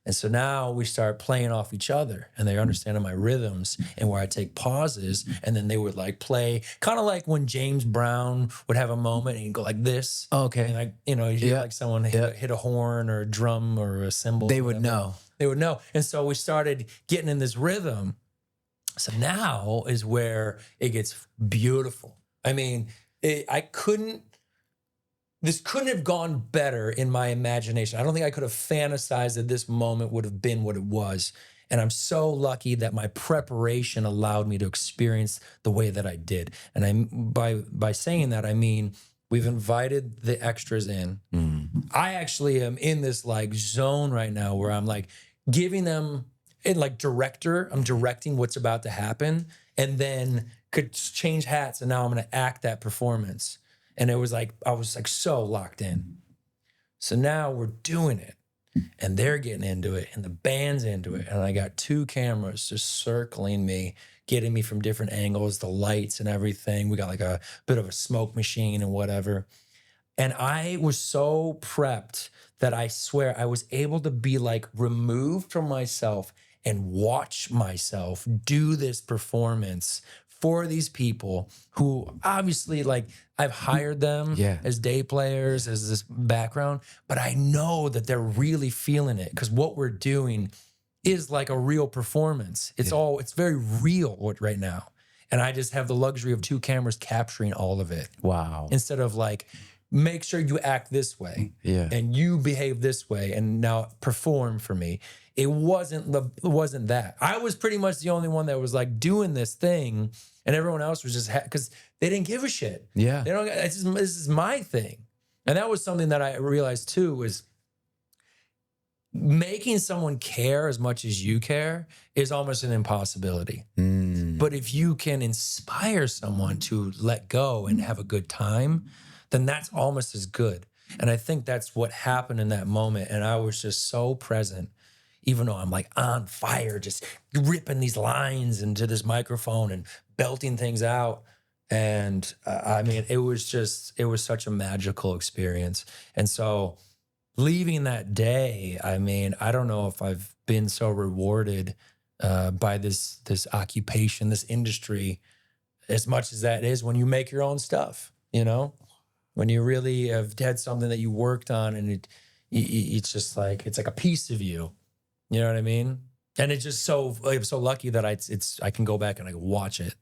And so now we start playing off each other, and they're understanding my rhythms and where I take pauses. And then they would like play kind of like when James Brown would have a moment and he'd go like this. Oh, okay. And like, you know, you hear like someone hit a horn or a drum or a cymbal. They would know. They would know. And so we started getting in this rhythm. So now is where it gets beautiful. I mean, this couldn't have gone better in my imagination. I don't think I could have fantasized that this moment would have been what it was. And I'm so lucky that my preparation allowed me to experience the way that I did. And by saying that, I mean, we've invited the extras in. I actually am in this like zone right now where I'm like giving them, and like director, I'm directing what's about to happen, and then could change hats, and now I'm going to act that performance. And it was like, I was like so locked in. So now we're doing it, and they're getting into it, and the band's into it. And I got 2 cameras just circling me, getting me from different angles, the lights and everything. We got like a bit of a smoke machine and whatever. And I was so prepped that I swear I was able to be like removed from myself and watch myself do this performance for these people who obviously, like, I've hired them as day players, as this background, but I know that they're really feeling it because what we're doing is like a real performance. It's very real right now. And I just have the luxury of 2 cameras capturing all of it. Wow. Instead of like, make sure you act this way and you behave this way and now perform for me. It wasn't that. I was pretty much the only one that was like doing this thing, and everyone else was just because they didn't give a shit. Yeah. They don't. This is my thing, and that was something that I realized too was making someone care as much as you care is almost an impossibility. But if you can inspire someone to let go and have a good time, then that's almost as good. And I think that's what happened in that moment. And I was just so present, even though I'm like on fire, just ripping these lines into this microphone and belting things out. And I mean, it was such a magical experience. And so leaving that day, I mean, I don't know if I've been so rewarded by this occupation, this industry, as much as that is when you make your own stuff, you know? When you really have had something that you worked on, and it's just like, it's like a piece of you. You know what I mean? And it's just I'm so lucky that I can go back and I can watch it.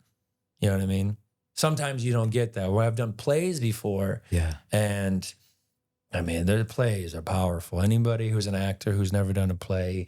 You know what I mean? Sometimes you don't get that. Where I've done plays before. Yeah. And I mean, the plays are powerful. Anybody who's an actor who's never done a play,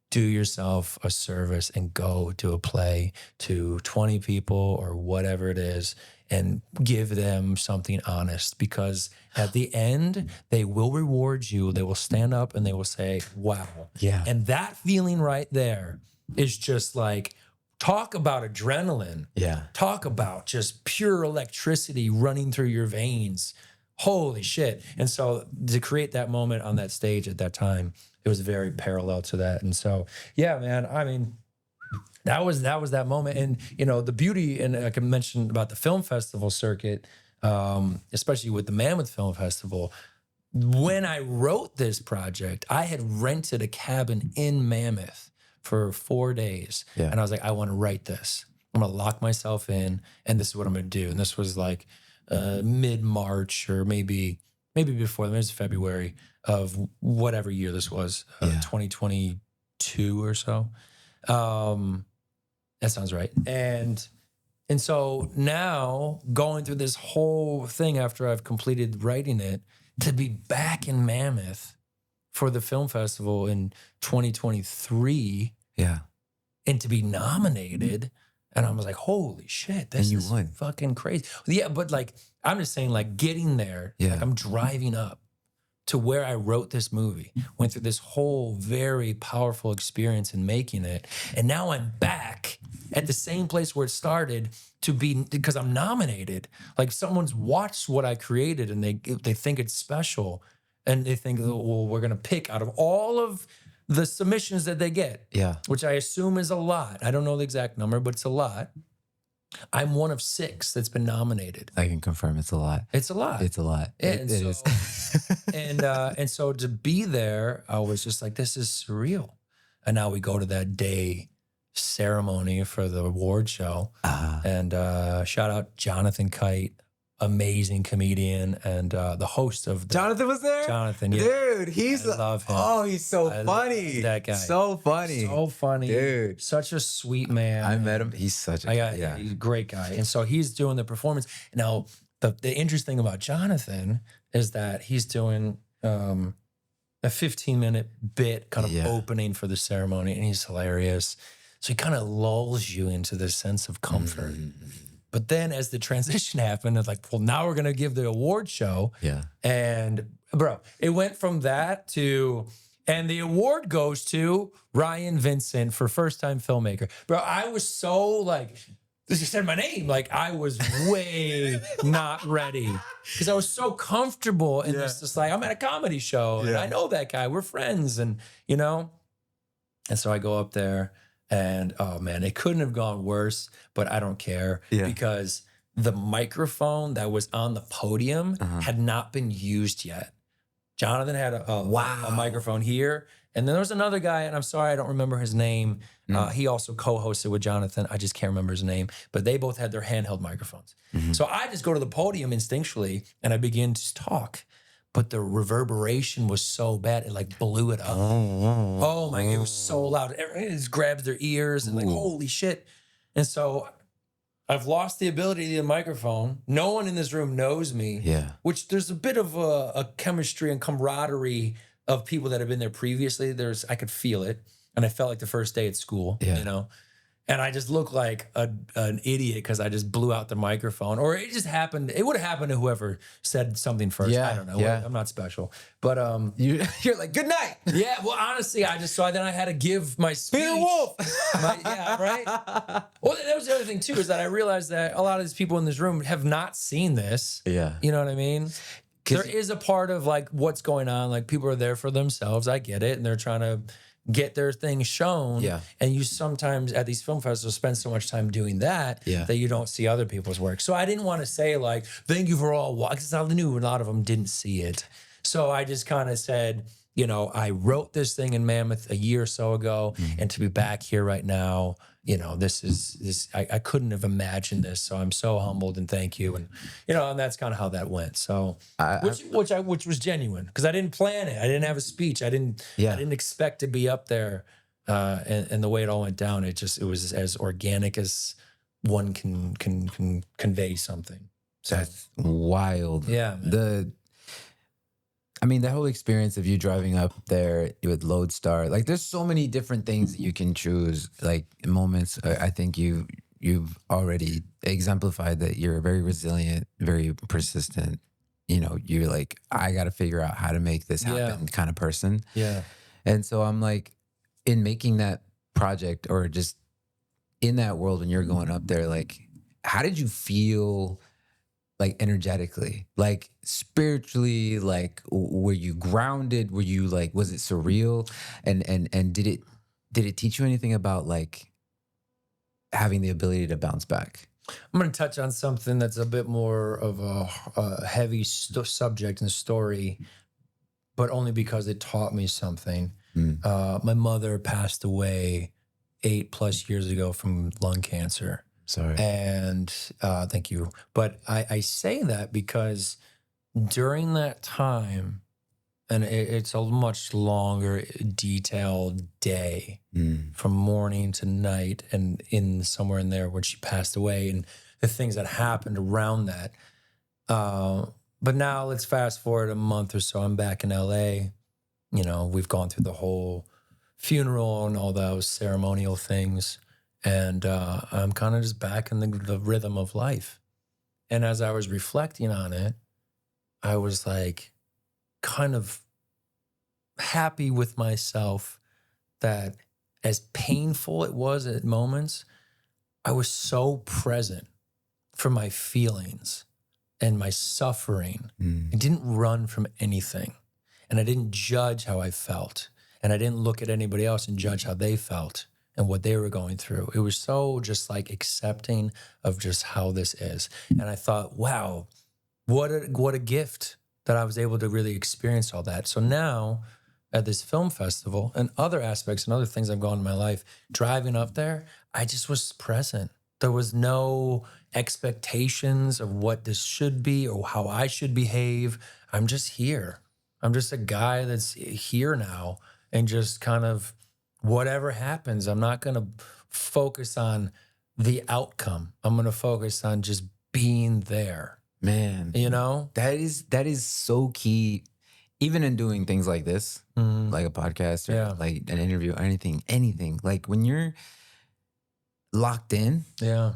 do yourself a service and go to a play to 20 people or whatever it is and give them something honest, because at the end, they will reward you. They will stand up and they will say, wow. Yeah. And that feeling right there is just like, talk about adrenaline. Yeah. Talk about just pure electricity running through your veins. Holy shit. And so to create that moment on that stage at that time, it was very parallel to that. And so, yeah, man, I mean, that was that moment. And, you know, the beauty, and I can mention about the film festival circuit, especially with the Mammoth Film Festival, when I wrote this project, I had rented a cabin in Mammoth for 4 days. Yeah. And I was like, I want to write this. I'm going to lock myself in, and this is what I'm going to do. And this was like mid-March, or maybe before, it was February of whatever year this was, 2022 or so. That sounds right. And so now, going through this whole thing after I've completed writing it, to be back in Mammoth for the film festival in 2023, and to be nominated, and I was like, holy shit, this is fucking crazy. Yeah, but like, I'm just saying, like, getting there, like, I'm driving up to where I wrote this movie, went through this whole very powerful experience in making it, and now I'm back at the same place where it started because I'm nominated. Like, someone's watched what I created, and they think it's special, and they think, well, we're gonna pick out of all of the submissions that they get, which I assume is a lot. I don't know the exact number, but it's a lot. I'm one of 6 that's been nominated. I can confirm it's a lot. It's a lot. It's a lot. And it so, is. and so to be there, I was just like, this is surreal. And now we go to that day ceremony for the award show. And shout out Jonathan Kite, amazing comedian, and the host of Jonathan was there? Jonathan, yeah. Dude, I love him. Oh, he's so funny. That guy. So funny. So funny. Dude. Such a sweet man. I met him. He's such a yeah. He's a great guy. And so he's doing the performance. Now, the interesting thing about Jonathan is that he's doing a 15-minute bit kind of opening for the ceremony, and he's hilarious. So he kind of lulls you into this sense of comfort. But then as the transition happened, it's like, well, now we're going to give the award show. Yeah. And bro, it went from that to, and the award goes to Ryan Vincent for first time filmmaker. Bro, I was so like, you said my name. Like I was way not ready because I was so comfortable and just like, I'm at a comedy show and I know that guy, we're friends and you know? And so I go up there. And oh man, it couldn't have gone worse, but I don't care because the microphone that was on the podium had not been used yet. Jonathan had a microphone here. And then there was another guy, and I'm sorry, I don't remember his name. He also co-hosted with Jonathan. I just can't remember his name, but they both had their handheld microphones. So I just go to the podium instinctually and I begin to talk. But the reverberation was so bad, it like blew it up. Oh my, it was so loud. Everyone just grabs their ears and like, holy shit. And so I've lost the ability to the microphone. No one in this room knows me. Yeah. Which there's a bit of a chemistry and camaraderie of people that have been there previously. I could feel it. And I felt like the first day at school, you know? And I just look like an idiot because I just blew out the microphone. Or it just happened. It would have happened to whoever said something first. I don't know. I'm not special. But you're like, good night. Yeah, well, honestly, I just saw then I had to give my speech. Peter Wolf. Right? Well, that was the other thing, too, is that I realized that a lot of these people in this room have not seen this. Yeah. You know what I mean? There is a part of like what's going on. Like people are there for themselves. I get it. And they're trying to get their thing shown. Yeah. And you sometimes at these film festivals spend so much time doing that that you don't see other people's work. So I didn't want to say like, thank you for all watching. Because I knew a lot of them didn't see it. So I just kind of said, you know, I wrote this thing in Mammoth a year or so ago. And to be back here right now, you know, I couldn't have imagined this. So I'm so humbled and thank you. And, you know, and that's kind of how that went. So, which was genuine because I didn't plan it. I didn't have a speech. I didn't expect to be up there. And the way it all went down, it was as organic as one can convey something. So, that's wild. Yeah. Man. I mean, the whole experience of you driving up there with Lodestar, like there's so many different things that you can choose, like moments. I think you've already exemplified that you're very resilient, very persistent. You know, you're like, I got to figure out how to make this happen kind of person. Yeah. And so I'm like, in making that project or just in that world when you're going up there, like, how did you feel like energetically, like spiritually, like were you grounded? Were you like, was it surreal? And did it teach you anything about like having the ability to bounce back? I'm going to touch on something that's a bit more of a heavy subject and story, but only because it taught me something. My mother passed away 8+ years ago from lung cancer. Sorry. And thank you. But I say that because during that time, and it's a much longer, detailed day from morning to night and in somewhere in there when she passed away and the things that happened around that. But now let's fast forward a month or so. I'm back in LA. You know, we've gone through the whole funeral and all those ceremonial things. And I'm kind of just back in the rhythm of life. And as I was reflecting on it, I was like kind of happy with myself that as painful it was at moments, I was so present for my feelings and my suffering. I didn't run from anything. And I didn't judge how I felt. And I didn't look at anybody else and judge how they felt and what they were going through. It was so just like accepting of just how this is. And I thought, wow, what a gift that I was able to really experience all that. So now at this film festival and other aspects and other things I've gone in my life, driving up there, I just was present. There was no expectations of what this should be or how I should behave. I'm just here. I'm just a guy that's here now, and just kind of whatever happens, I'm not going to focus on the outcome. I'm going to focus on just being there. Man, You know? that is so key, even in doing things like this, like a podcast or Yeah. like an interview or anything. Like when you're locked in, Yeah.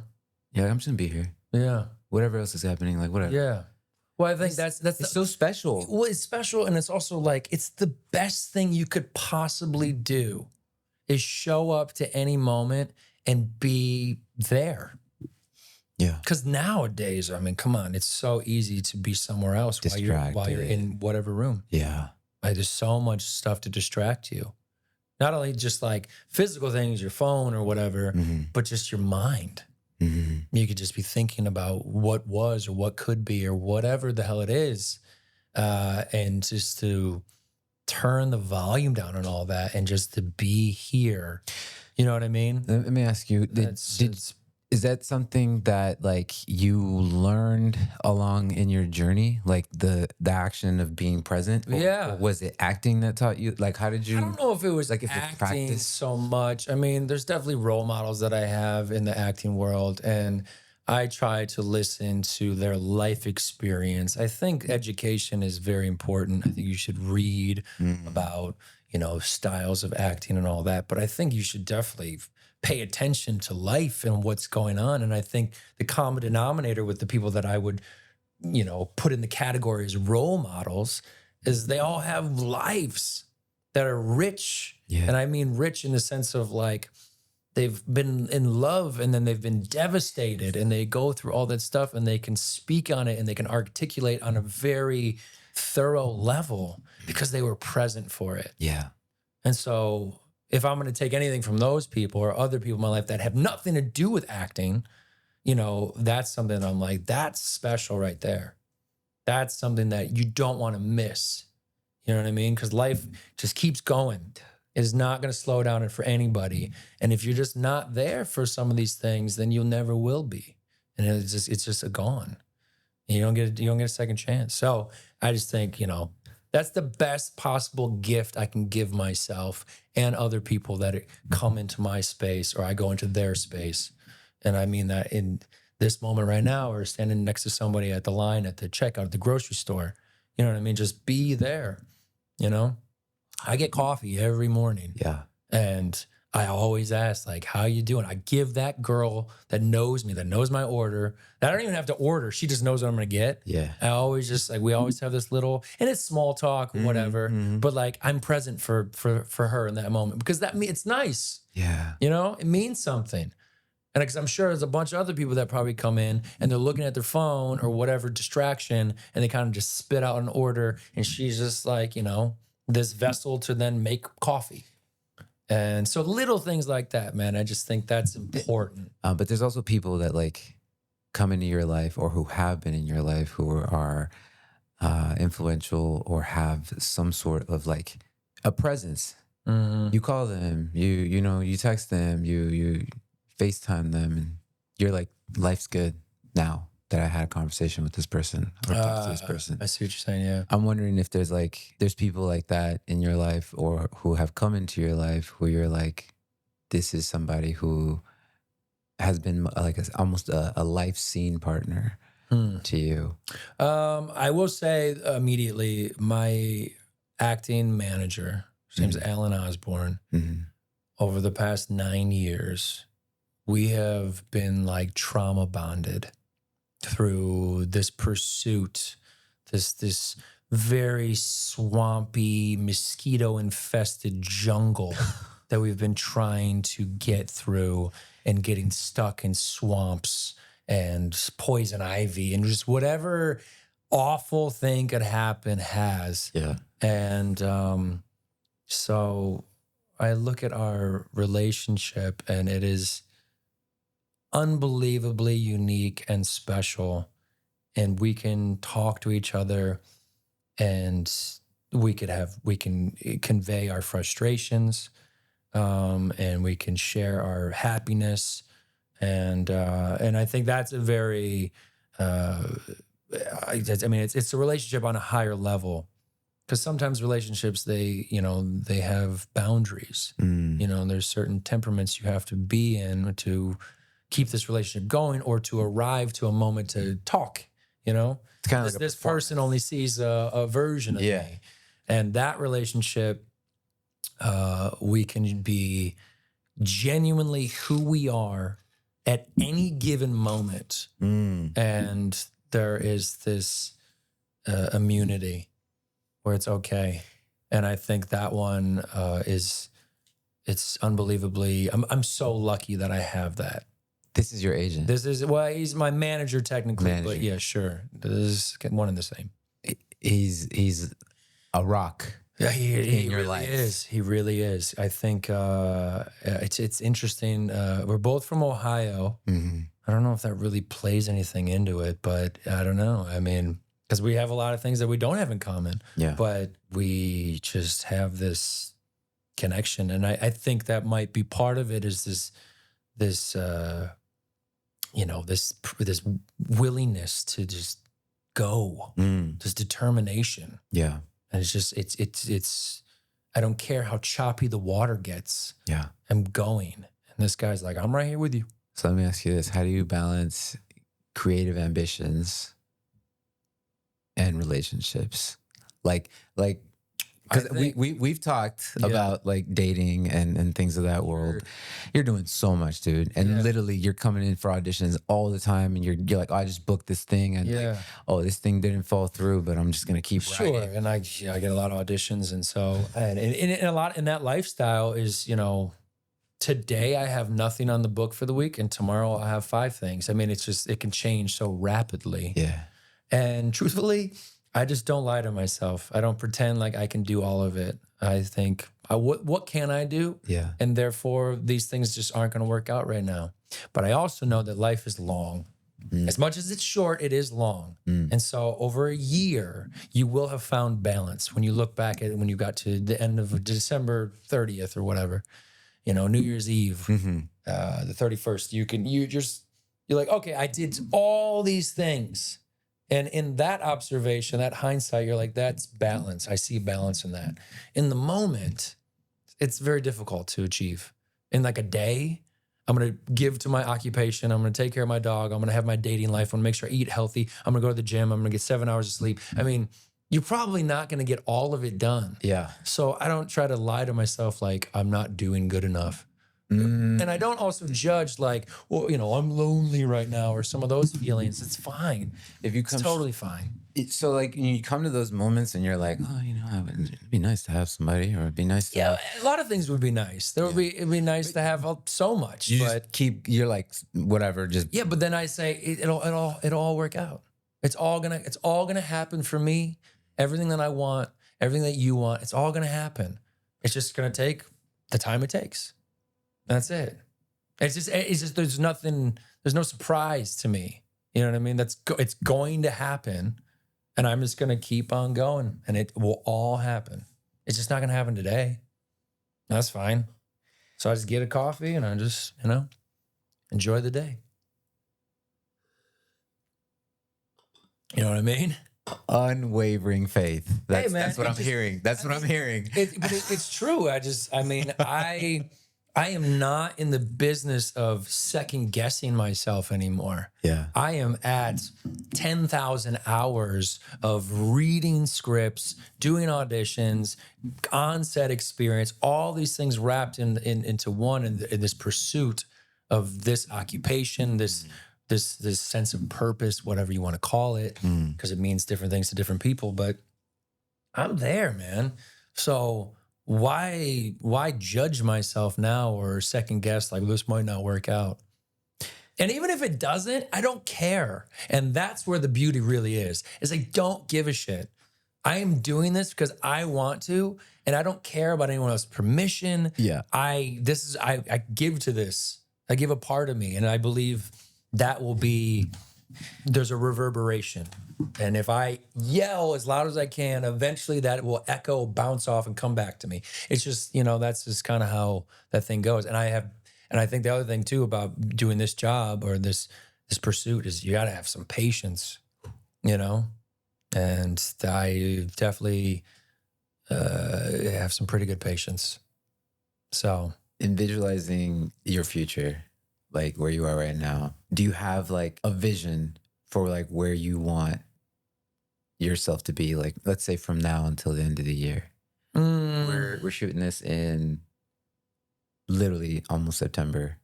yeah, I'm just gonna be here. Yeah. Whatever else is happening, like whatever. Yeah. Well, I think that's It's so special. well, it's special, and it's also like it's the best thing you could possibly do is show up to any moment and be there. Yeah. Because nowadays, I mean, come on, it's so easy to be somewhere else while you're Distracted. in whatever room. Yeah. Like, there's so much stuff to distract you. Not only just like physical things, your phone or whatever, but just your mind. You could just be thinking about what was or what could be or whatever the hell it is. And just to turn the volume down on all that and just to be here. You know what I mean? Let me ask you, is that something that like you learned along in your journey? Like the action of being present? Or was it acting that taught you? Like how did you? I don't know if it was like if acting it's practice? so much. I mean, there's definitely role models that I have in the acting world, and I try to listen to their life experience. I think education is very important. I think you should read about, styles of acting and all that. But I think you should definitely pay attention to life and what's going on. And I think the common denominator with the people that I would, put in the category as role models is they all have lives that are rich. Yeah. And I mean rich in the sense of like, they've been in love and then they've been devastated, and they go through all that stuff and they can speak on it and they can articulate on a very thorough level because they were present for it. Yeah. And so if I'm going to take anything from those people or other people in my life that have nothing to do with acting, that's something that I'm like, that's special right there. That's something that you don't want to miss. You know what I mean? Because life just keeps going. It's not going to slow down for anybody. And if you're just not there for some of these things, then you'll never will be. And it's just a gone. You don't get a second chance. So I just think, that's the best possible gift I can give myself and other people that come into my space or I go into their space. And I mean that in this moment right now, or standing next to somebody at the line at the checkout at the grocery store. You know what I mean? Just be there, I get coffee every morning. Yeah. And I always ask, like, how you doing? I give that girl that knows me, that knows my order, that I don't even have to order. She just knows what I'm going to get. Yeah. I always just like, we always have this little, and it's small talk, whatever. But like, I'm present for her in that moment because it's nice. Yeah. It means something. And because I'm sure there's a bunch of other people that probably come in and they're looking at their phone or whatever distraction, and they kind of just spit out an order, and she's just like, this vessel to then make coffee. And so little things like that, man, I just think that's important. But there's also people that like come into your life or who have been in your life who are influential or have some sort of like a presence. You call them, you text them, you FaceTime them, and you're like, life's good now that I had a conversation with this person or talked to this person. I see what you're saying, yeah. I'm wondering if there's people like that in your life or who have come into your life who you're like, this is somebody who has been like almost a life scene partner to you. I will say immediately, my acting manager, his name's Alan Osborne, over the past 9 years, we have been like trauma bonded through this pursuit, this very swampy, mosquito-infested jungle that we've been trying to get through, and getting stuck in swamps and poison ivy and just whatever awful thing could happen has. Yeah. And so I look at our relationship, and it is unbelievably unique and special, and we can talk to each other, and we can convey our frustrations, and we can share our happiness, and I think that's a very it's a relationship on a higher level, because sometimes relationships, they have boundaries. There's certain temperaments you have to be in to keep this relationship going, or to arrive to a moment to talk. It's kind of like This person only sees a version of me, and that relationship, we can be genuinely who we are at any given moment, and there is this immunity where it's okay. And I think that one it's unbelievably. I'm so lucky that I have that. This is your agent. He's my manager technically, but yeah, sure. This is one and the same. He's a rock. Yeah, he in your really life. is. He really is. I think it's interesting. We're both from Ohio. I don't know if that really plays anything into it, but I don't know. I mean, because we have a lot of things that we don't have in common. Yeah. But we just have this connection, and I think that might be part of it. Is this willingness to just go, this determination. Yeah. And it's just, it's, I don't care how choppy the water gets. Yeah. I'm going. And this guy's like, I'm right here with you. So let me ask you this. How do you balance creative ambitions and relationships? Because we've talked about like dating and things of that world. You're doing so much, dude. And literally you're coming in for auditions all the time, and you're like, oh, I just booked this thing, and like, oh, this thing didn't fall through, but I'm just gonna keep writing. And I get a lot of auditions, and so and a lot in that lifestyle is, today I have nothing on the book for the week, and tomorrow I'll have 5 things. I mean, it's just, it can change so rapidly. Yeah. And truthfully, I just don't lie to myself. I don't pretend like I can do all of it. I think, what can I do? Yeah. And therefore, these things just aren't going to work out right now. But I also know that life is long. As much as it's short, it is long. And so over a year, you will have found balance. When you look back at it, when you got to the end of December 30th or whatever, New Year's Eve, the 31st, you're like, okay, I did all these things. And in that observation, that hindsight, you're like, that's balance. I see balance in that. In the moment, it's very difficult to achieve. In like a day, I'm going to give to my occupation. I'm going to take care of my dog. I'm going to have my dating life. I'm going to make sure I eat healthy. I'm going to go to the gym. I'm going to get 7 hours of sleep. I mean, you're probably not going to get all of it done. Yeah. So I don't try to lie to myself like I'm not doing good enough. And I don't also judge like, well, I'm lonely right now, or some of those feelings. It's fine. It's totally fine. So like you come to those moments and you're like, oh, it'd be nice to have somebody, or it'd be nice to have... a lot of things would be nice. It'd be nice to have so much. You're like, whatever, just... Yeah, but then I say it'll all work out. It's all gonna happen for me. Everything that I want, everything that you want, it's all gonna happen. It's just gonna take the time it takes. That's it. It's just there's no surprise to me. You know what I mean? It's going to happen, and I'm just gonna keep on going, and it will all happen. It's just not gonna happen today. That's fine. So I just get a coffee and I just, enjoy the day. You know what I mean? Unwavering faith. That's what I'm hearing. That's what I'm hearing. It's true. I am not in the business of second guessing myself anymore. Yeah. I am at 10,000 hours of reading scripts, doing auditions, on-set experience, all these things wrapped into one in this pursuit of this occupation, this sense of purpose, whatever you want to call it, because it means different things to different people. But I'm there, man. So why judge myself now or second guess like this might not work out? And even if it doesn't, I don't care. And that's where the beauty really is I don't give a shit. I am doing this because I want to, and I don't care about anyone else's permission. Yeah. I give to this. I give a part of me, and I believe that there's a reverberation. And if I yell as loud as I can, eventually that will echo, bounce off, and come back to me. It's just, that's just kind of how that thing goes. And I think the other thing too about doing this job or this pursuit is you got to have some patience, and I definitely have some pretty good patience. So in visualizing your future, like where you are right now, do you have like a vision for like where you want yourself to be? Like, let's say from now until the end of the year. We're shooting this in literally almost September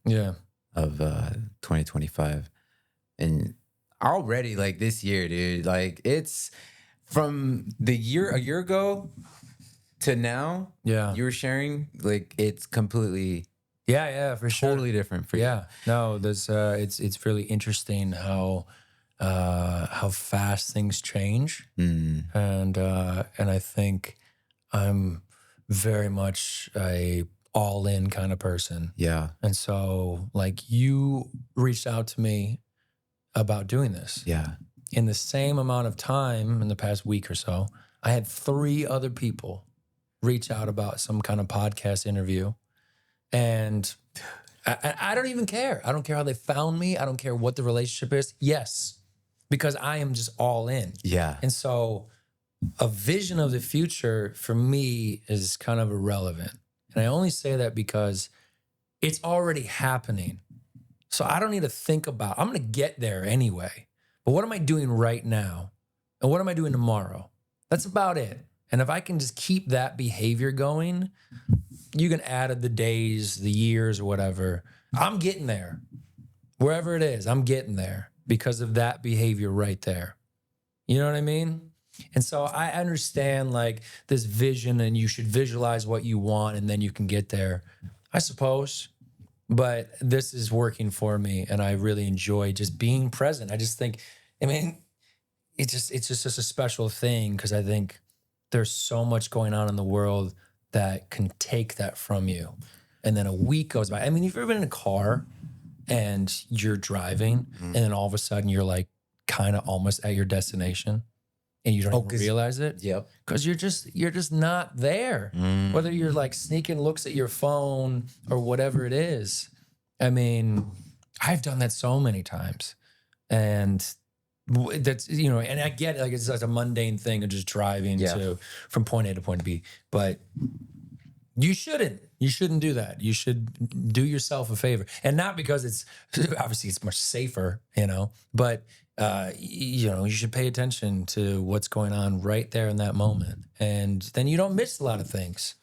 of 2025. And already like this year, dude, like it's from a year ago to now, you were sharing, like it's completely for sure, totally different for you. No, there's it's really interesting how fast things change. And I think I'm very much a all-in kind of person. And so like you reached out to me about doing this. In the same amount of time in the past week or so, I had 3 other people reach out about some kind of podcast interview. And I don't even care. I don't care how they found me. I don't care what the relationship is. Yes, because I am just all in. And so a vision of the future for me is kind of irrelevant. And I only say that because it's already happening. So I don't need to think about, I'm going to get there anyway. But what am I doing right now? And what am I doing tomorrow? That's about it. And if I can just keep that behavior going, you can add the days, the years, or whatever. I'm getting there. Wherever it is, I'm getting there because of that behavior right there. You know what I mean? And so I understand like this vision, and you should visualize what you want and then you can get there, I suppose. But this is working for me, and I really enjoy just being present. I just think, it's just a special thing because I think there's so much going on in the world that can take that from you. And then a week goes by. If you've ever been in a car and you're driving and then all of a sudden you're like kind of almost at your destination and you don't even realize it. Because you're just not there. Whether you're like sneaking looks at your phone or whatever it is. I've done that so many times. And that's, and I get it, like it's like a mundane thing of just driving from point A to point B. But you shouldn't do that. You should do yourself a favor. And not because it's much safer, but you should pay attention to what's going on right there in that moment. And then you don't miss a lot of things.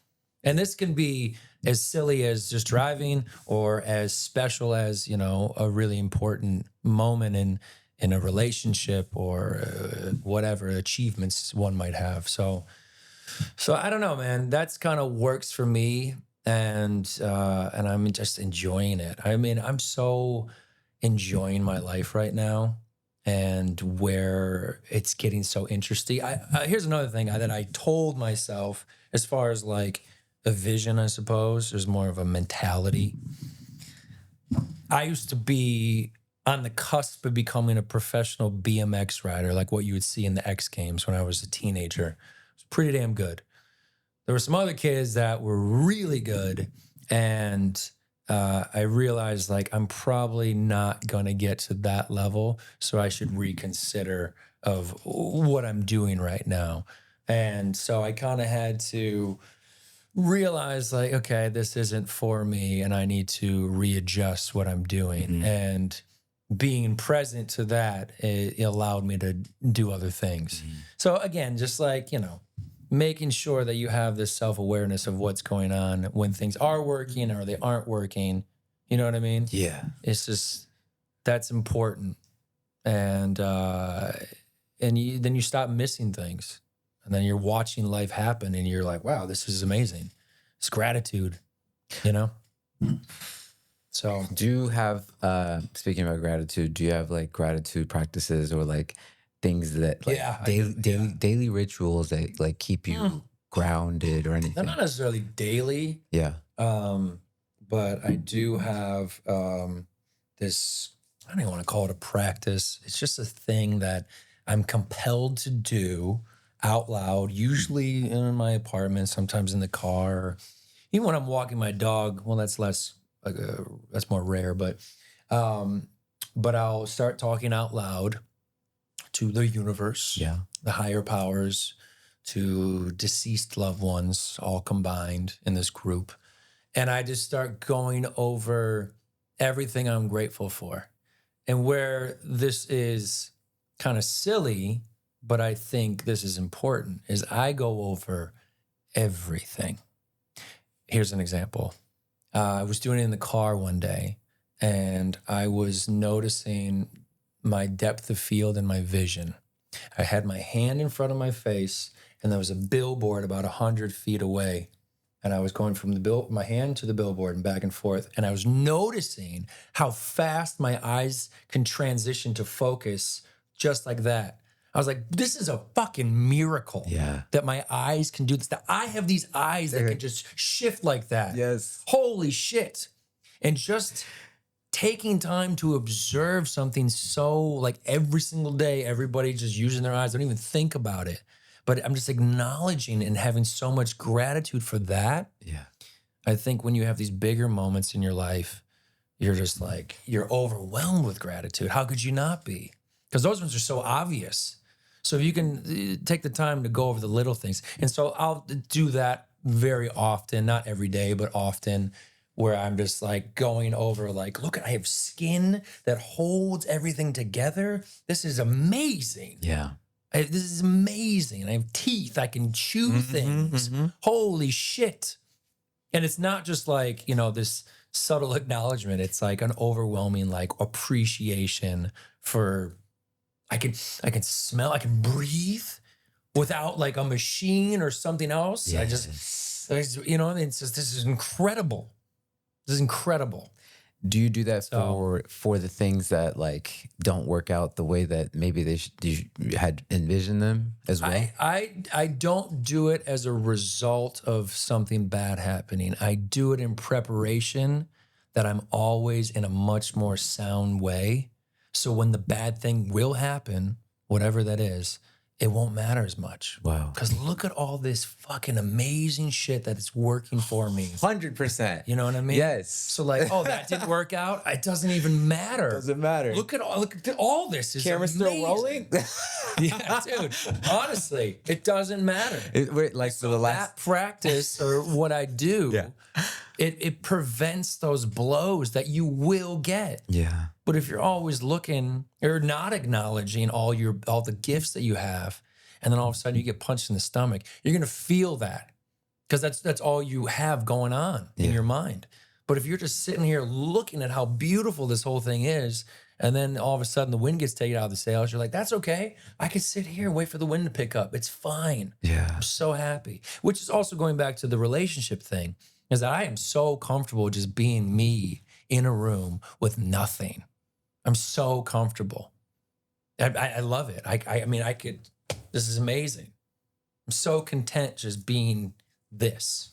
And this can be as silly as just driving or as special as, a really important moment in a relationship or whatever achievements one might have. So I don't know, man. That's kind of works for me, and I'm just enjoying it. I'm so enjoying my life right now, and where it's getting so interesting. Here's another thing that I told myself as far as like a vision, I suppose. There's more of a mentality. I used to be on the cusp of becoming a professional BMX rider, like what you would see in the X Games when I was a teenager. It was pretty damn good. There were some other kids that were really good, and I realized like I'm probably not gonna get to that level, so I should reconsider of what I'm doing right now. And so I kind of had to realize like, okay, this isn't for me, and I need to readjust what I'm doing. And being present to that, it allowed me to do other things. So again, just like, making sure that you have this self-awareness of what's going on when things are working or they aren't working. You know what I mean? It's just, that's important. And then you stop missing things. And then you're watching life happen and you're like, wow, this is amazing. It's gratitude, So do you have, speaking about gratitude, do you have like gratitude practices or like things that like daily rituals that like keep you grounded or anything? They're not necessarily daily. But I do have this, I don't even want to call it a practice. It's just a thing that I'm compelled to do out loud, usually in my apartment, sometimes in the car, even when I'm walking my dog. Well, that's less, that's more rare, but I'll start talking out loud to the universe, the higher powers, to deceased loved ones, all combined in this group. And I just start going over everything I'm grateful for. And where this is kind of silly, but I think this is important, is I go over everything. Here's an example. I was doing it in the car one day, and I was noticing my depth of field and my vision. I had my hand in front of my face, and there was a billboard about 100 feet away. And I was going from my hand to the billboard and back and forth. And I was noticing how fast my eyes can transition to focus just like that. I was like, this is a fucking miracle that my eyes can do this. That I have these eyes that can just shift like that. Yes. Holy shit. And just taking time to observe something so like every single day, everybody just using their eyes, don't even think about it. But I'm just acknowledging and having so much gratitude for that. Yeah. I think when you have these bigger moments in your life, you're just like, you're overwhelmed with gratitude. How could you not be? Because those ones are so obvious. So if you can take the time to go over the little things. And so I'll do that very often, not every day, but often, where I'm just like going over like, look, I have skin that holds everything together. This is amazing. Yeah. This is amazing. I have teeth. I can chew things. Holy shit. And it's not just like, this subtle acknowledgement. It's like an overwhelming like appreciation for I can smell, I can breathe without like a machine or something else. Yes. It's just, this is incredible. This is incredible. Do you do that for the things that like don't work out the way that maybe you had envisioned them as well? I don't do it as a result of something bad happening. I do it in preparation that I'm always in a much more sound way. So when the bad thing will happen, whatever that is, it won't matter as much. Wow. Because look at all this fucking amazing shit that it's working for me. 100%. You know what I mean? Yes. So like, oh, that didn't work out. It doesn't even matter. Doesn't matter. Look at all this. Is Camera's amazing. still rolling? Yeah, dude. Honestly, it doesn't matter. Like for the last that practice or what I do, it prevents those blows that you will get. Yeah. But if you're always looking or not acknowledging all the gifts that you have, and then all of a sudden you get punched in the stomach, you're gonna feel that because that's all you have going on in your mind. But if you're just sitting here looking at how beautiful this whole thing is, and then all of a sudden the wind gets taken out of the sails, you're like, that's okay. I can sit here and wait for the wind to pick up. It's fine. Yeah. I'm so happy. Which is also going back to the relationship thing, is that I am so comfortable just being me in a room with nothing. I'm so comfortable. I love it. I mean, this is amazing. I'm so content just being this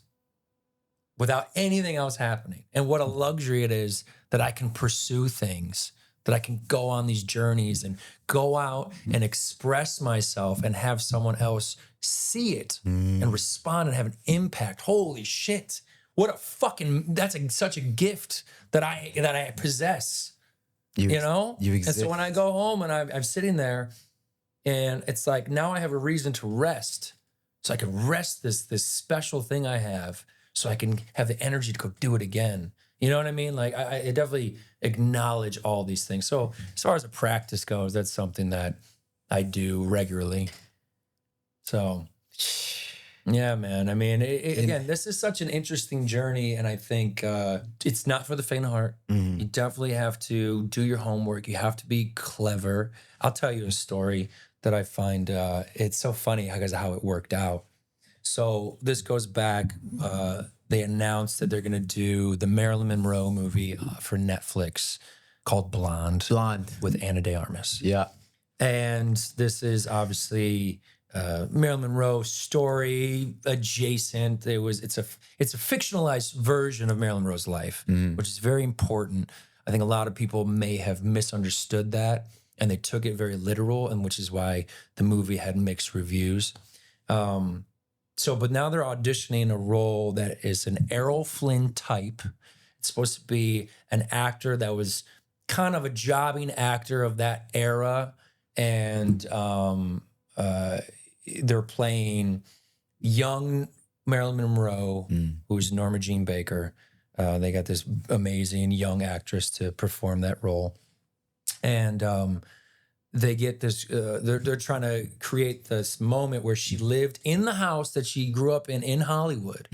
without anything else happening. And what a luxury it is that I can pursue things, that I can go on these journeys and go out and express myself and have someone else see it and respond and have an impact. Holy shit. What a fucking, such a gift that I possess. You exist. And so when I go home and I'm sitting there, and it's like, now I have a reason to rest. So I can rest this special thing I have, so I can have the energy to go do it again. You know what I mean? Like I definitely acknowledge all these things. So as far as a practice goes, that's something that I do regularly. So yeah, man. I mean, again, this is such an interesting journey, and I think it's not for the faint of heart. You definitely have to do your homework. You have to be clever. I'll tell you a story that I find it's so funny because of how it worked out. So this goes back. They announced that they're going to do the Marilyn Monroe movie for Netflix called Blonde with Ana de Armas. Yeah. And this is obviously Marilyn Monroe story adjacent. It's a fictionalized version of Marilyn Monroe's life, which is very important. I think a lot of people may have misunderstood that. and they took it very literal, and which is why the movie had mixed reviews. But now they're auditioning a role that is an Errol Flynn type. It's supposed to be an actor that was kind of a jobbing actor of that era, and they're playing young Marilyn Monroe, who's Norma Jean Baker. They got this amazing young actress to perform that role, and they get this. They're trying to create this moment where she lived in the house that she grew up in Hollywood,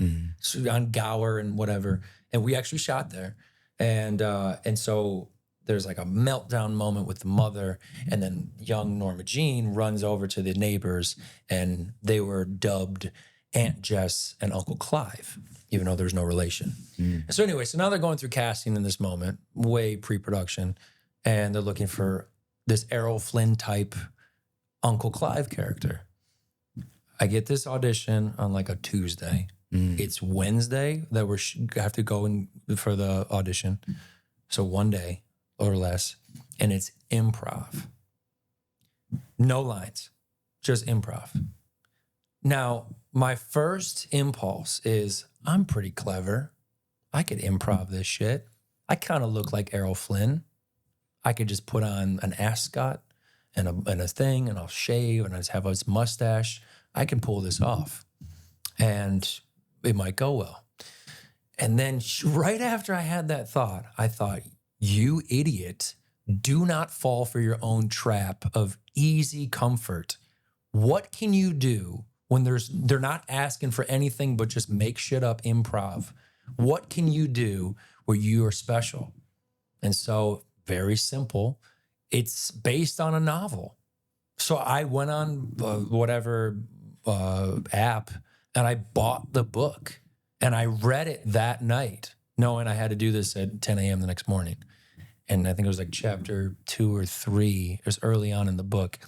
on Gower and whatever. And we actually shot there, and so there's like a meltdown moment with the mother, and then young Norma Jean runs over to the neighbors, and they were dubbed Aunt Jess and Uncle Clive, even though there's no relation. So anyway, so now they're going through casting in this moment, way pre-production, and they're looking for this Errol Flynn type Uncle Clive character. I get this audition on like a Tuesday. It's Wednesday that we have to go in for the audition. So one day or less, and it's improv. No lines, just improv. Now, my first impulse is, I'm pretty clever. I could improv this shit. I kind of look like Errol Flynn. I could just put on an ascot and a thing, and I'll shave, and I just have this mustache. I can pull this off, and it might go well. And then right after I had that thought, I thought, you idiot, do not fall for your own trap of easy comfort. What can you do when they're not asking for anything but just make shit up improv? What can you do where you are special? And so, very simple, it's based on a novel. So I went on whatever app, and I bought the book, and I read it that night, knowing I had to do this at 10 a.m. the next morning. And I think it was like chapter 2 or 3. It was early on in the book.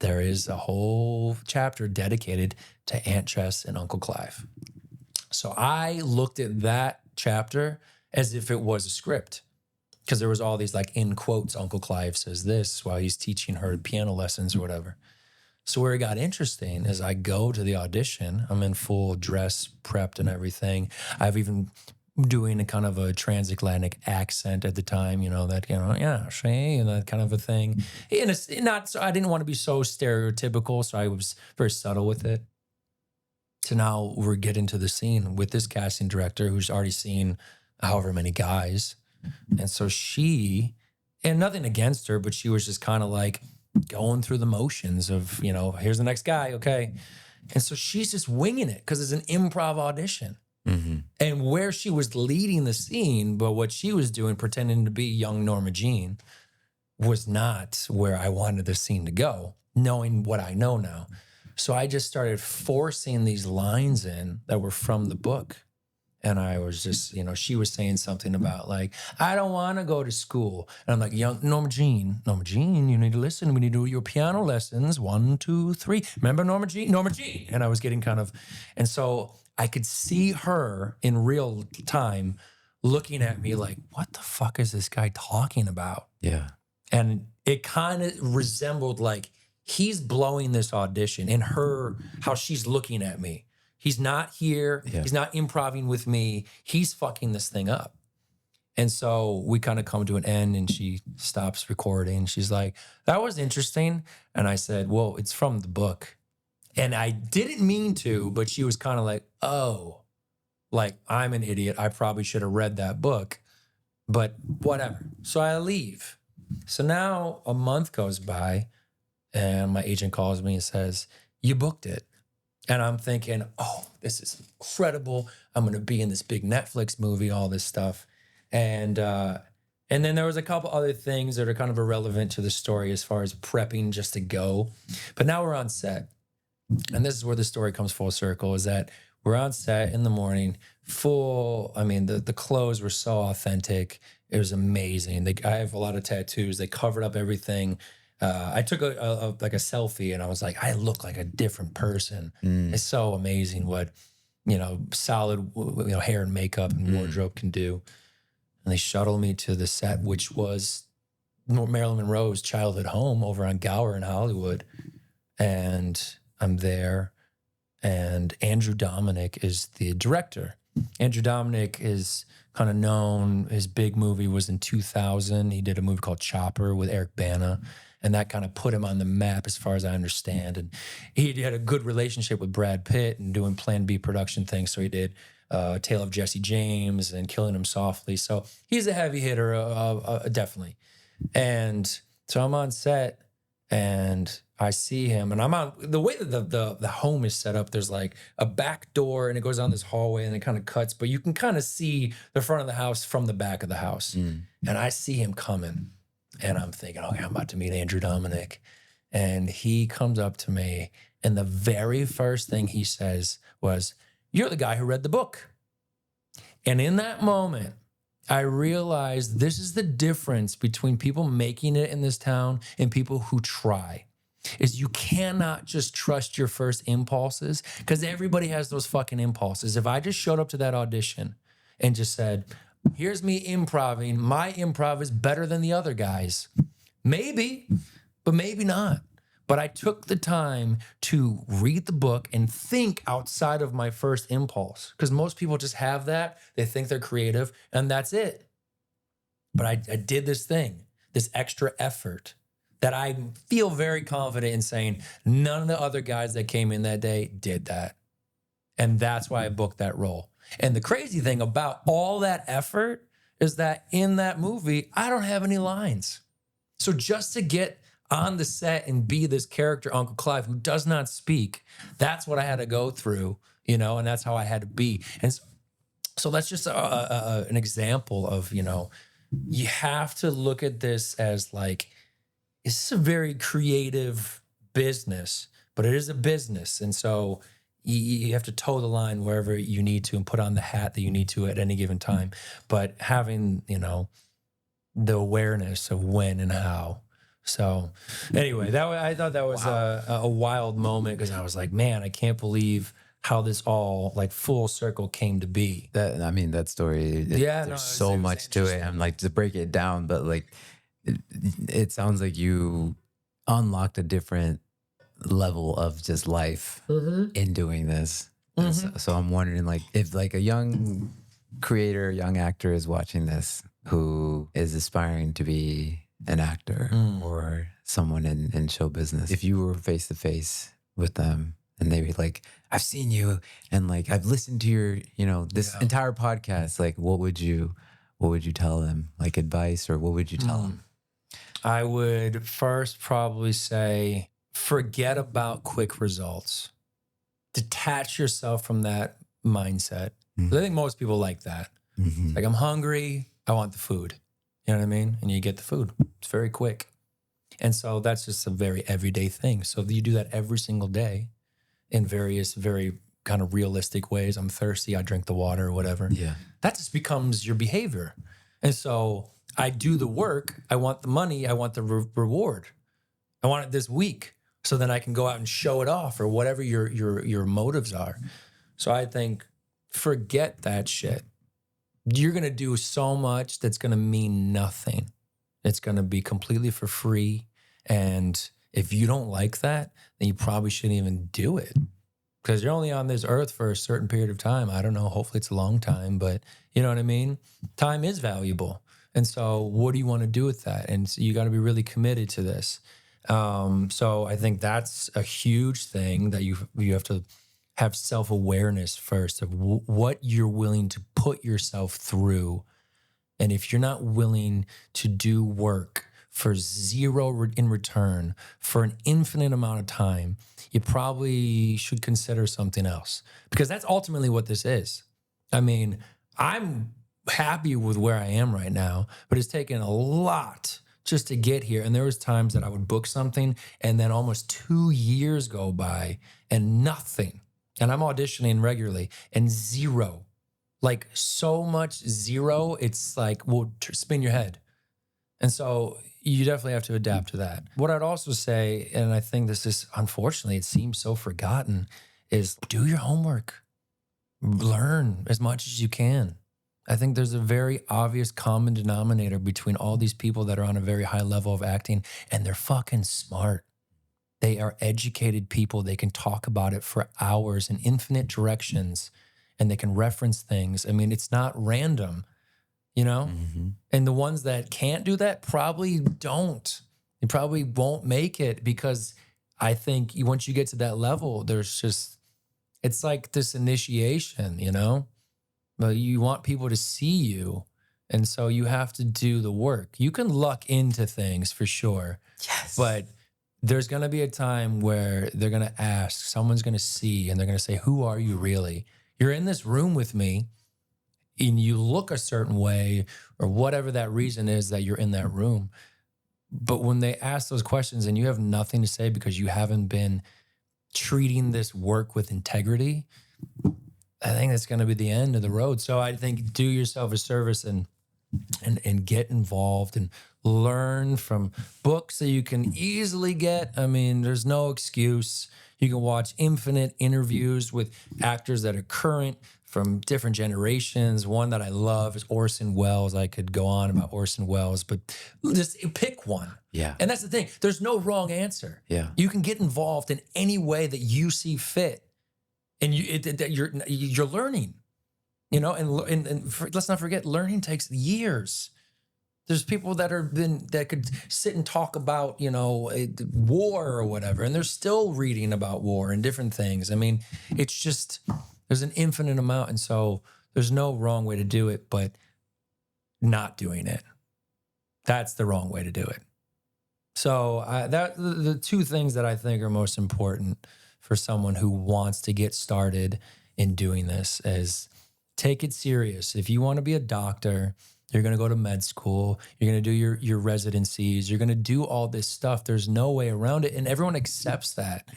There is a whole chapter dedicated to Aunt Jess and Uncle Clive. So I looked at that chapter as if it was a script, because there was all these, like, in quotes, Uncle Clive says this while he's teaching her piano lessons or whatever. So where it got interesting is I go to the audition. I'm in full dress, prepped and everything. I've even doing a kind of a transatlantic accent at the time, yeah, she, and that kind of a thing. And it's not so, I didn't want to be so stereotypical, so I was very subtle with it. So now we're getting to the scene with this casting director who's already seen however many guys. And so she, and nothing against her, but she was just kind of like going through the motions of, here's the next guy, okay. And so she's just winging it because it's an improv audition. And where she was leading the scene, but what she was doing, pretending to be young Norma Jean, was not where I wanted the scene to go, knowing what I know now. So I just started forcing these lines in that were from the book. And I was just, she was saying something about like, I don't want to go to school. And I'm like, young Norma Jean, you need to listen. We need to do your piano lessons. 1, 2, 3. Remember Norma Jean? And I was getting and so I could see her in real time looking at me like, what the fuck is this guy talking about? Yeah. And it kind of resembled like he's blowing this audition in her, how she's looking at me. He's not here. Yeah. He's not improvising with me. He's fucking this thing up. And so we kind of come to an end and she stops recording. She's like, that was interesting. And I said, well, it's from the book. And I didn't mean to, but she was kind of like, oh, like I'm an idiot. I probably should have read that book, but whatever. So I leave. So now a month goes by and my agent calls me and says, you booked it. And I'm thinking, oh, this is incredible. I'm going to be in this big Netflix movie, all this stuff. And then there was a couple other things that are kind of irrelevant to the story as far as prepping just to go. But now we're on set. And this is where the story comes full circle, is that we're on set in the morning, the clothes were so authentic. It was amazing. I have a lot of tattoos. They covered up everything. I took a selfie and I was like, I look like a different person. It's so amazing what, solid, hair and makeup and wardrobe can do. And they shuttled me to the set, which was Marilyn Monroe's childhood home over on Gower in Hollywood. And I'm there, and Andrew Dominic is the director. Andrew Dominic is kind of known. His big movie was in 2000. He did a movie called Chopper with Eric Bana, and that kind of put him on the map as far as I understand. And he had a good relationship with Brad Pitt and doing Plan B production things. So he did Tale of Jesse James and Killing Him Softly. So he's a heavy hitter, definitely. And so I'm on set, and I see him, and I'm on the way that the home is set up. There's like a back door, and it goes down this hallway, and it kind of cuts, but you can kind of see the front of the house from the back of the house. And I see him coming, and I'm thinking, okay, I'm about to meet Andrew Dominic. And he comes up to me, and the very first thing he says was, "You're the guy who read the book." And in that moment, I realized this is the difference between people making it in this town and people who try. Is you cannot just trust your first impulses, because everybody has those fucking impulses. If I just showed up to that audition and just said, here's me improving, my improv is better than the other guys. Maybe, but maybe not. But I took the time to read the book and think outside of my first impulse, because most people just have that. They think they're creative, and that's it. But I did this thing, this extra effort that I feel very confident in saying none of the other guys that came in that day did that. And that's why I booked that role. And the crazy thing about all that effort is that in that movie, I don't have any lines. So just to get on the set and be this character, Uncle Clive, who does not speak, that's what I had to go through, you know, and that's how I had to be. And so that's just an example of, you know, you have to look at this as like, it's a very creative business, but it is a business. And so you have to toe the line wherever you need to and put on the hat that you need to at any given time. But having, you know, the awareness of when and how. So anyway, I thought that was a wild moment, because I was like, man, I can't believe how this all like full circle came to be. That story, there's so much to it. I'm like, to break it down, but like, it sounds like you unlocked a different level of just life in doing this. So I'm wondering, like, if like a young creator, young actor is watching this who is aspiring to be an actor or someone in show business, if you were face to face with them and they were like, I've seen you and like I've listened to your, you know, this entire podcast, like what would you tell them? Like advice, or what would you tell them? I would first probably say, forget about quick results. Detach yourself from that mindset. I think most people like that. Like, I'm hungry, I want the food. You know what I mean? And you get the food. It's very quick. And so that's just a very everyday thing. So you do that every single day in various, very kind of realistic ways. I'm thirsty, I drink the water or whatever. Yeah. That just becomes your behavior. And so I do the work, I want the money, I want the reward. I want it this week, so then I can go out and show it off, or whatever your motives are. So I think, forget that shit. You're going to do so much that's going to mean nothing. It's going to be completely for free. And if you don't like that, then you probably shouldn't even do it, because you're only on this earth for a certain period of time. I don't know. Hopefully it's a long time, but you know what I mean? Time is valuable. And so what do you want to do with that? And so you got to be really committed to this. So I think that's a huge thing, that you have to have self-awareness first of what you're willing to put yourself through. And if you're not willing to do work for zero in return for an infinite amount of time, you probably should consider something else, because that's ultimately what this is. I mean, I'm happy with where I am right now, but it's taken a lot just to get here. And there was times that I would book something and then almost 2 years go by and nothing. And I'm auditioning regularly and zero, like so much zero. It's like, will spin your head. And so you definitely have to adapt to that. What I'd also say, and I think this is, unfortunately, it seems so forgotten, is do your homework. Learn as much as you can. I think there's a very obvious common denominator between all these people that are on a very high level of acting, and they're fucking smart. They are educated people. They can talk about it for hours in infinite directions, and they can reference things. I mean, it's not random, you know? Mm-hmm. And the ones that can't do that probably don't. They probably won't make it, because I think once you get to that level, there's just, it's like this initiation, you know? But you want people to see you. And so you have to do the work. You can luck into things for sure. Yes. But there's going to be a time where they're going to ask, someone's going to see, and they're going to say, who are you really? You're in this room with me, and you look a certain way, or whatever that reason is that you're in that room. But when they ask those questions and you have nothing to say because you haven't been treating this work with integrity, I think that's going to be the end of the road. So I think do yourself a service and get involved and learn from books that you can easily get. I mean, there's no excuse. You can watch infinite interviews with actors that are current from different generations. One that I love is Orson Welles. I could go on about Orson Welles, but just pick one. Yeah. And that's the thing. There's no wrong answer. Yeah. You can get involved in any way that you see fit. And you're learning, you know, let's not forget, learning takes years. There's people that could sit and talk about, you know, war or whatever, and they're still reading about war and different things. I mean, it's just, there's an infinite amount. And so there's no wrong way to do it, but not doing it, that's the wrong way to do it. So the two things that I think are most important for someone who wants to get started in doing this is take it serious. If you want to be a doctor, you're going to go to med school, you're going to do your residencies, you're going to do all this stuff. There's no way around it. And everyone accepts that.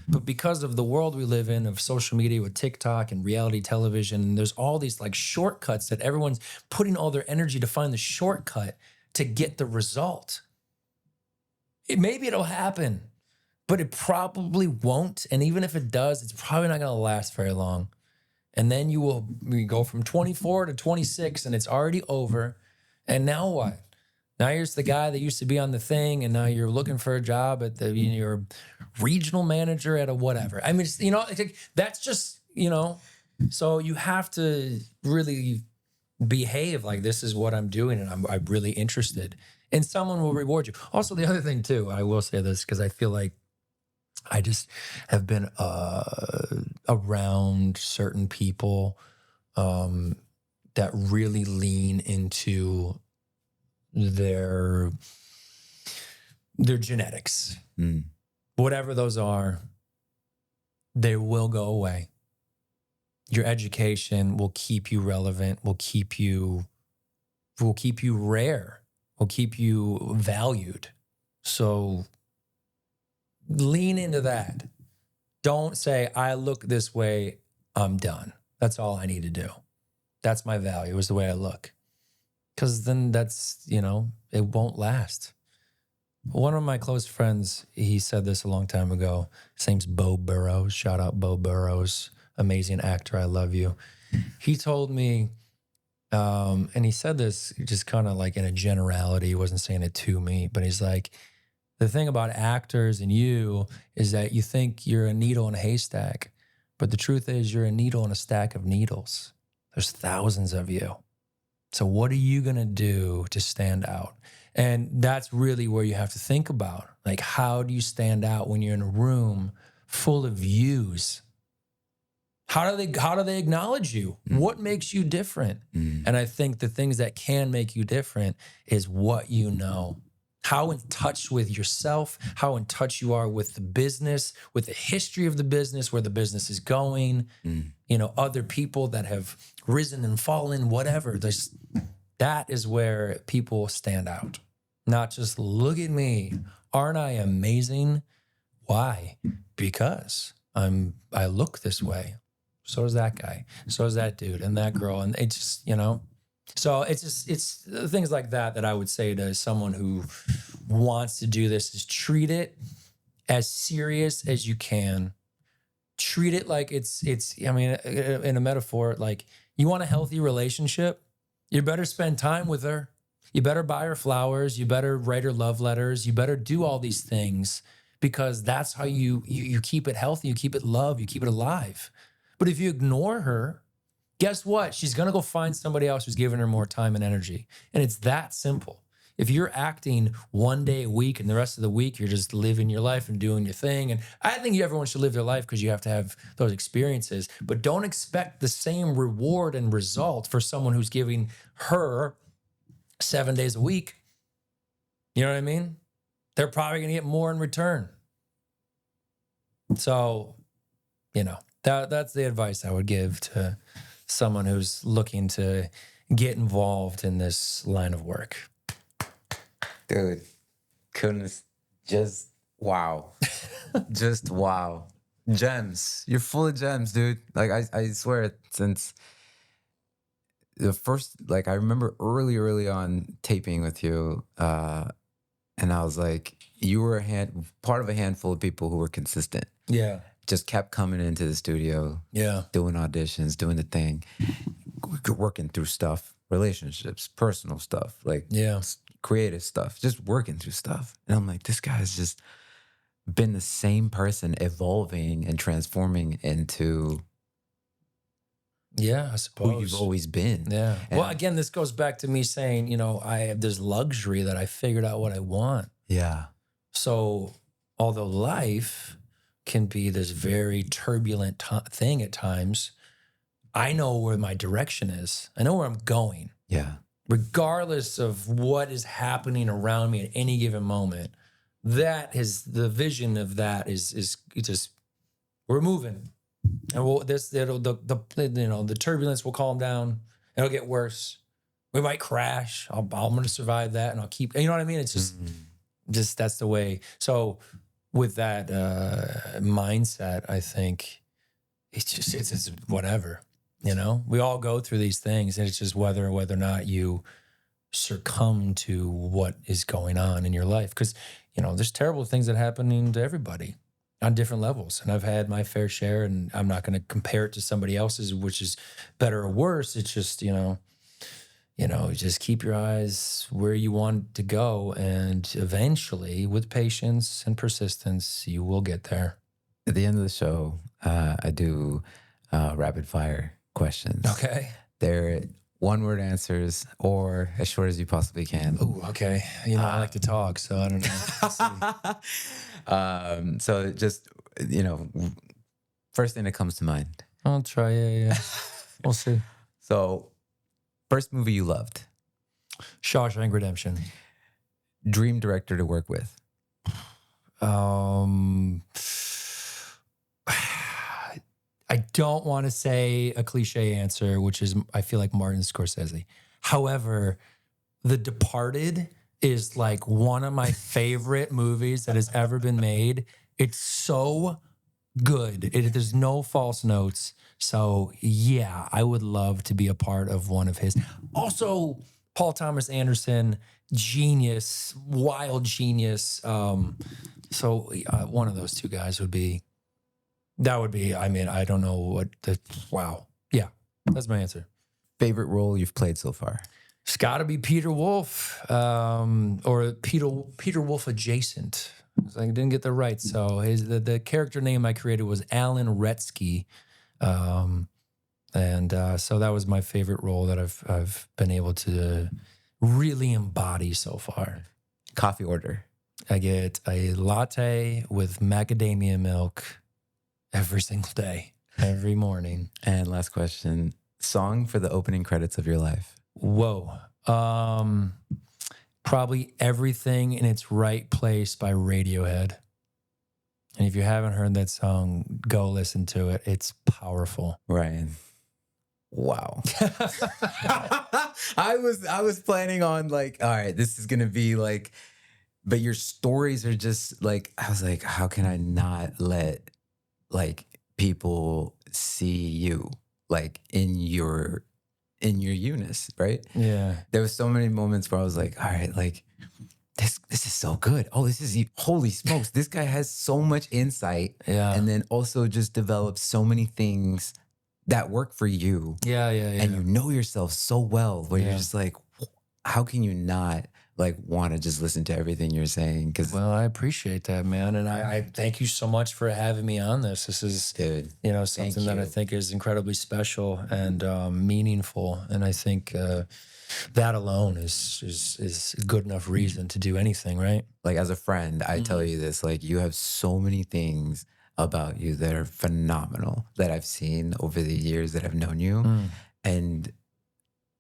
But because of the world we live in, of social media with TikTok and reality television, there's all these like shortcuts that everyone's putting all their energy to find the shortcut to get the result. Maybe it'll happen, but it probably won't. And even if it does, it's probably not going to last very long. And then you go from 24 to 26 and it's already over. And now what? Now you're just the guy that used to be on the thing, and now you're looking for a job at you're regional manager at a whatever. I mean, you know, that's just, you know, so you have to really behave like this is what I'm doing and I'm really interested. And someone will reward you. Also, the other thing too, I will say this because I feel like I just have been around certain people that really lean into their genetics. Whatever those are, they will go away. Your education will keep you relevant, will keep you rare, will keep you valued. So lean into that. Don't say, I look this way, I'm done. That's all I need to do. That's my value, is the way I look. Because then that's, you know, it won't last. One of my close friends, he said this a long time ago. His name's Bo Burrows. Shout out Bo Burrows. Amazing actor. I love you. He told me, and he said this just kind of like in a generality. He wasn't saying it to me, but he's like, the thing about actors and you is that you think you're a needle in a haystack, but the truth is you're a needle in a stack of needles. There's thousands of you. So what are you going to do to stand out? And that's really where you have to think about, like, how do you stand out when you're in a room full of yous? How do they acknowledge you? What makes you different? And I think the things that can make you different is what you know. How in touch with yourself, how in touch you are with the business, with the history of the business, where the business is going, you know, other people that have risen and fallen, whatever. That is where people stand out. Not just, look at me. Aren't I amazing? Why? Because I look this way. So is that guy. So is that dude and that girl. And it just, you know. So it's things like that I would say to someone who wants to do this is treat it as serious as you can. Treat it like it's I mean, in a metaphor, like you want a healthy relationship, You better spend time with her. You better buy her flowers. You better write her love letters. You better do all these things because that's how you keep it healthy. You keep it love. You keep it alive. But if you ignore her, guess what? She's going to go find somebody else who's giving her more time and energy. And it's that simple. If you're acting one day a week and the rest of the week, you're just living your life and doing your thing. And I think everyone should live their life because you have to have those experiences. But don't expect the same reward and result for someone who's giving her 7 days a week. You know what I mean? They're probably going to get more in return. So, that's the advice I would give to someone who's looking to get involved in this line of work. Dude, goodness, just wow. Just wow. Gems. You're full of gems, dude. Like, I swear, since the first, like, I remember early on taping with you, and I was like, you were part of a handful of people who were consistent. Yeah. Just kept coming into the studio. Yeah. Doing auditions, doing the thing, working through stuff, relationships, personal stuff, like creative stuff, just working through stuff. And I'm like, this guy's just been the same person evolving and transforming into I suppose who you've always been. Yeah. And well, again, this goes back to me saying, I have this luxury that I figured out what I want. Yeah. So although life can be this very turbulent thing at times, I know where my direction is. I know where I'm going. Yeah. Regardless of what is happening around me at any given moment, that is the vision of that is just, we're moving. And the turbulence will calm down. It'll get worse. We might crash. I'm going to survive that, and I'll keep. You know what I mean? It's just that's the way. So with that mindset, I think it's whatever. We all go through these things, and it's just whether or not you succumb to what is going on in your life. Because there's terrible things that are happening to everybody on different levels. And I've had my fair share, and I'm not going to compare it to somebody else's, which is better or worse. It's just, just keep your eyes where you want to go. And eventually, with patience and persistence, you will get there. At the end of the show, I do rapid fire questions. Okay. They're one-word answers or as short as you possibly can. Ooh, okay. I like to talk, so I don't know. So just, first thing that comes to mind. I'll try. Yeah. We'll see. So, first movie you loved? Shawshank Redemption. Dream director to work with? I don't want to say a cliche answer, which is I feel like Martin Scorsese. However, The Departed is like one of my favorite movies that has ever been made. It's so good. There's no false notes. So yeah, I would love to be a part of one of his. Also, Paul Thomas Anderson, genius, wild genius. So one of those two guys would be. That would be, I don't know what wow. Yeah, that's my answer. Favorite role you've played so far? It's got to be Peter Wolf or Peter Wolf adjacent. I didn't get the right. So the character name I created was Alan Retsky. So that was my favorite role that I've been able to really embody so far. Coffee order? I get a latte with macadamia milk every single day, every morning. And last question, song for the opening credits of your life? Whoa. Probably Everything in Its Right Place by Radiohead. And if you haven't heard that song, go listen to it. It's powerful. Ryan. Wow. I was planning on like, all right, this is going to be like, but your stories are just like, I was like, how can I not let like people see you like in your Eunice, right? Yeah. There was so many moments where I was like, all right, like this is so good. Oh, holy smokes. This guy has so much insight. Yeah. And then also just developed so many things that work for you. Yeah, yeah, yeah. And you know yourself so well where you're just like, how can you not like want to just listen to everything you're saying? Because Well, I appreciate that, man. And I thank you so much for having me on this. This is, dude, you know, something that I you. think is incredibly special and meaningful. And I think that alone is good enough reason to do anything, right? Like as a friend, I tell you this, like you have so many things about you that are phenomenal that I've seen over the years that I've known you, and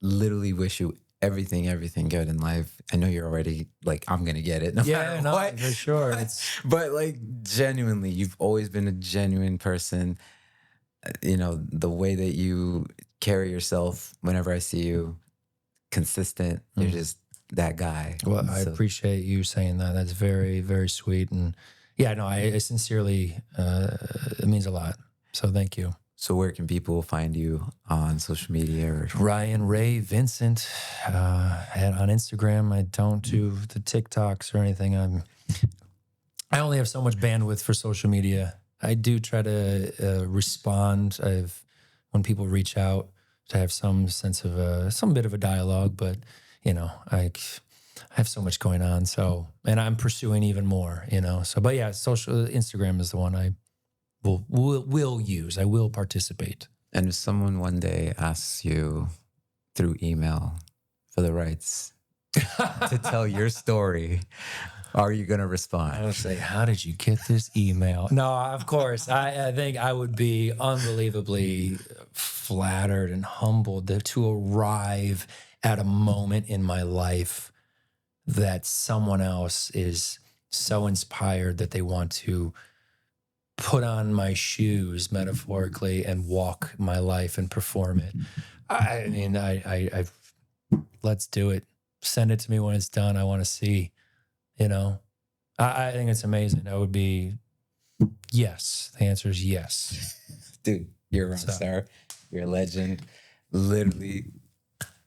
literally wish you everything good in life. I know you're already like, I'm gonna get it no matter no, what. for sure. But like genuinely, you've always been a genuine person. You know, the way that you carry yourself whenever I see you, consistent. You're just that guy. Well, I appreciate you saying that. That's very, very sweet. And yeah, no, I sincerely, it means a lot. So thank you. So where can people find you on social media? Or Ryan Ray Vincent on Instagram. I don't do the TikToks or anything. I only have so much bandwidth for social media. I do try to respond. When people reach out to have some sense of some bit of a dialogue, but you know, I have so much going on. So, and I'm pursuing even more. You know, so but yeah, social Instagram is the one I will use. I will participate. And if someone one day asks you through email for the rights to tell your story, are you going to respond? I would say, how did you get this email? No, of course. I think I would be unbelievably flattered and humbled to arrive at a moment in my life that someone else is so inspired that they want to put on my shoes metaphorically and walk my life and perform it. I mean, I let's do it. Send it to me when it's done. I want to see, you know, I think it's amazing. I would be, yes. The answer is yes. Dude, you're a rock star. You're a legend. Literally,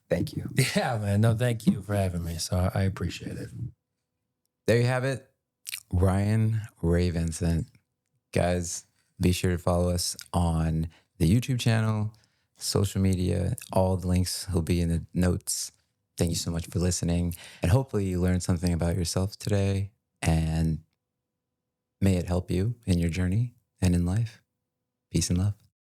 thank you. Yeah, man. No, thank you for having me. So I appreciate it. There you have it. Ryan Ray Vincent. Guys, be sure to follow us on the YouTube channel, social media. All the links will be in the notes. Thank you so much for listening. And hopefully you learned something about yourself today. And may it help you in your journey and in life. Peace and love.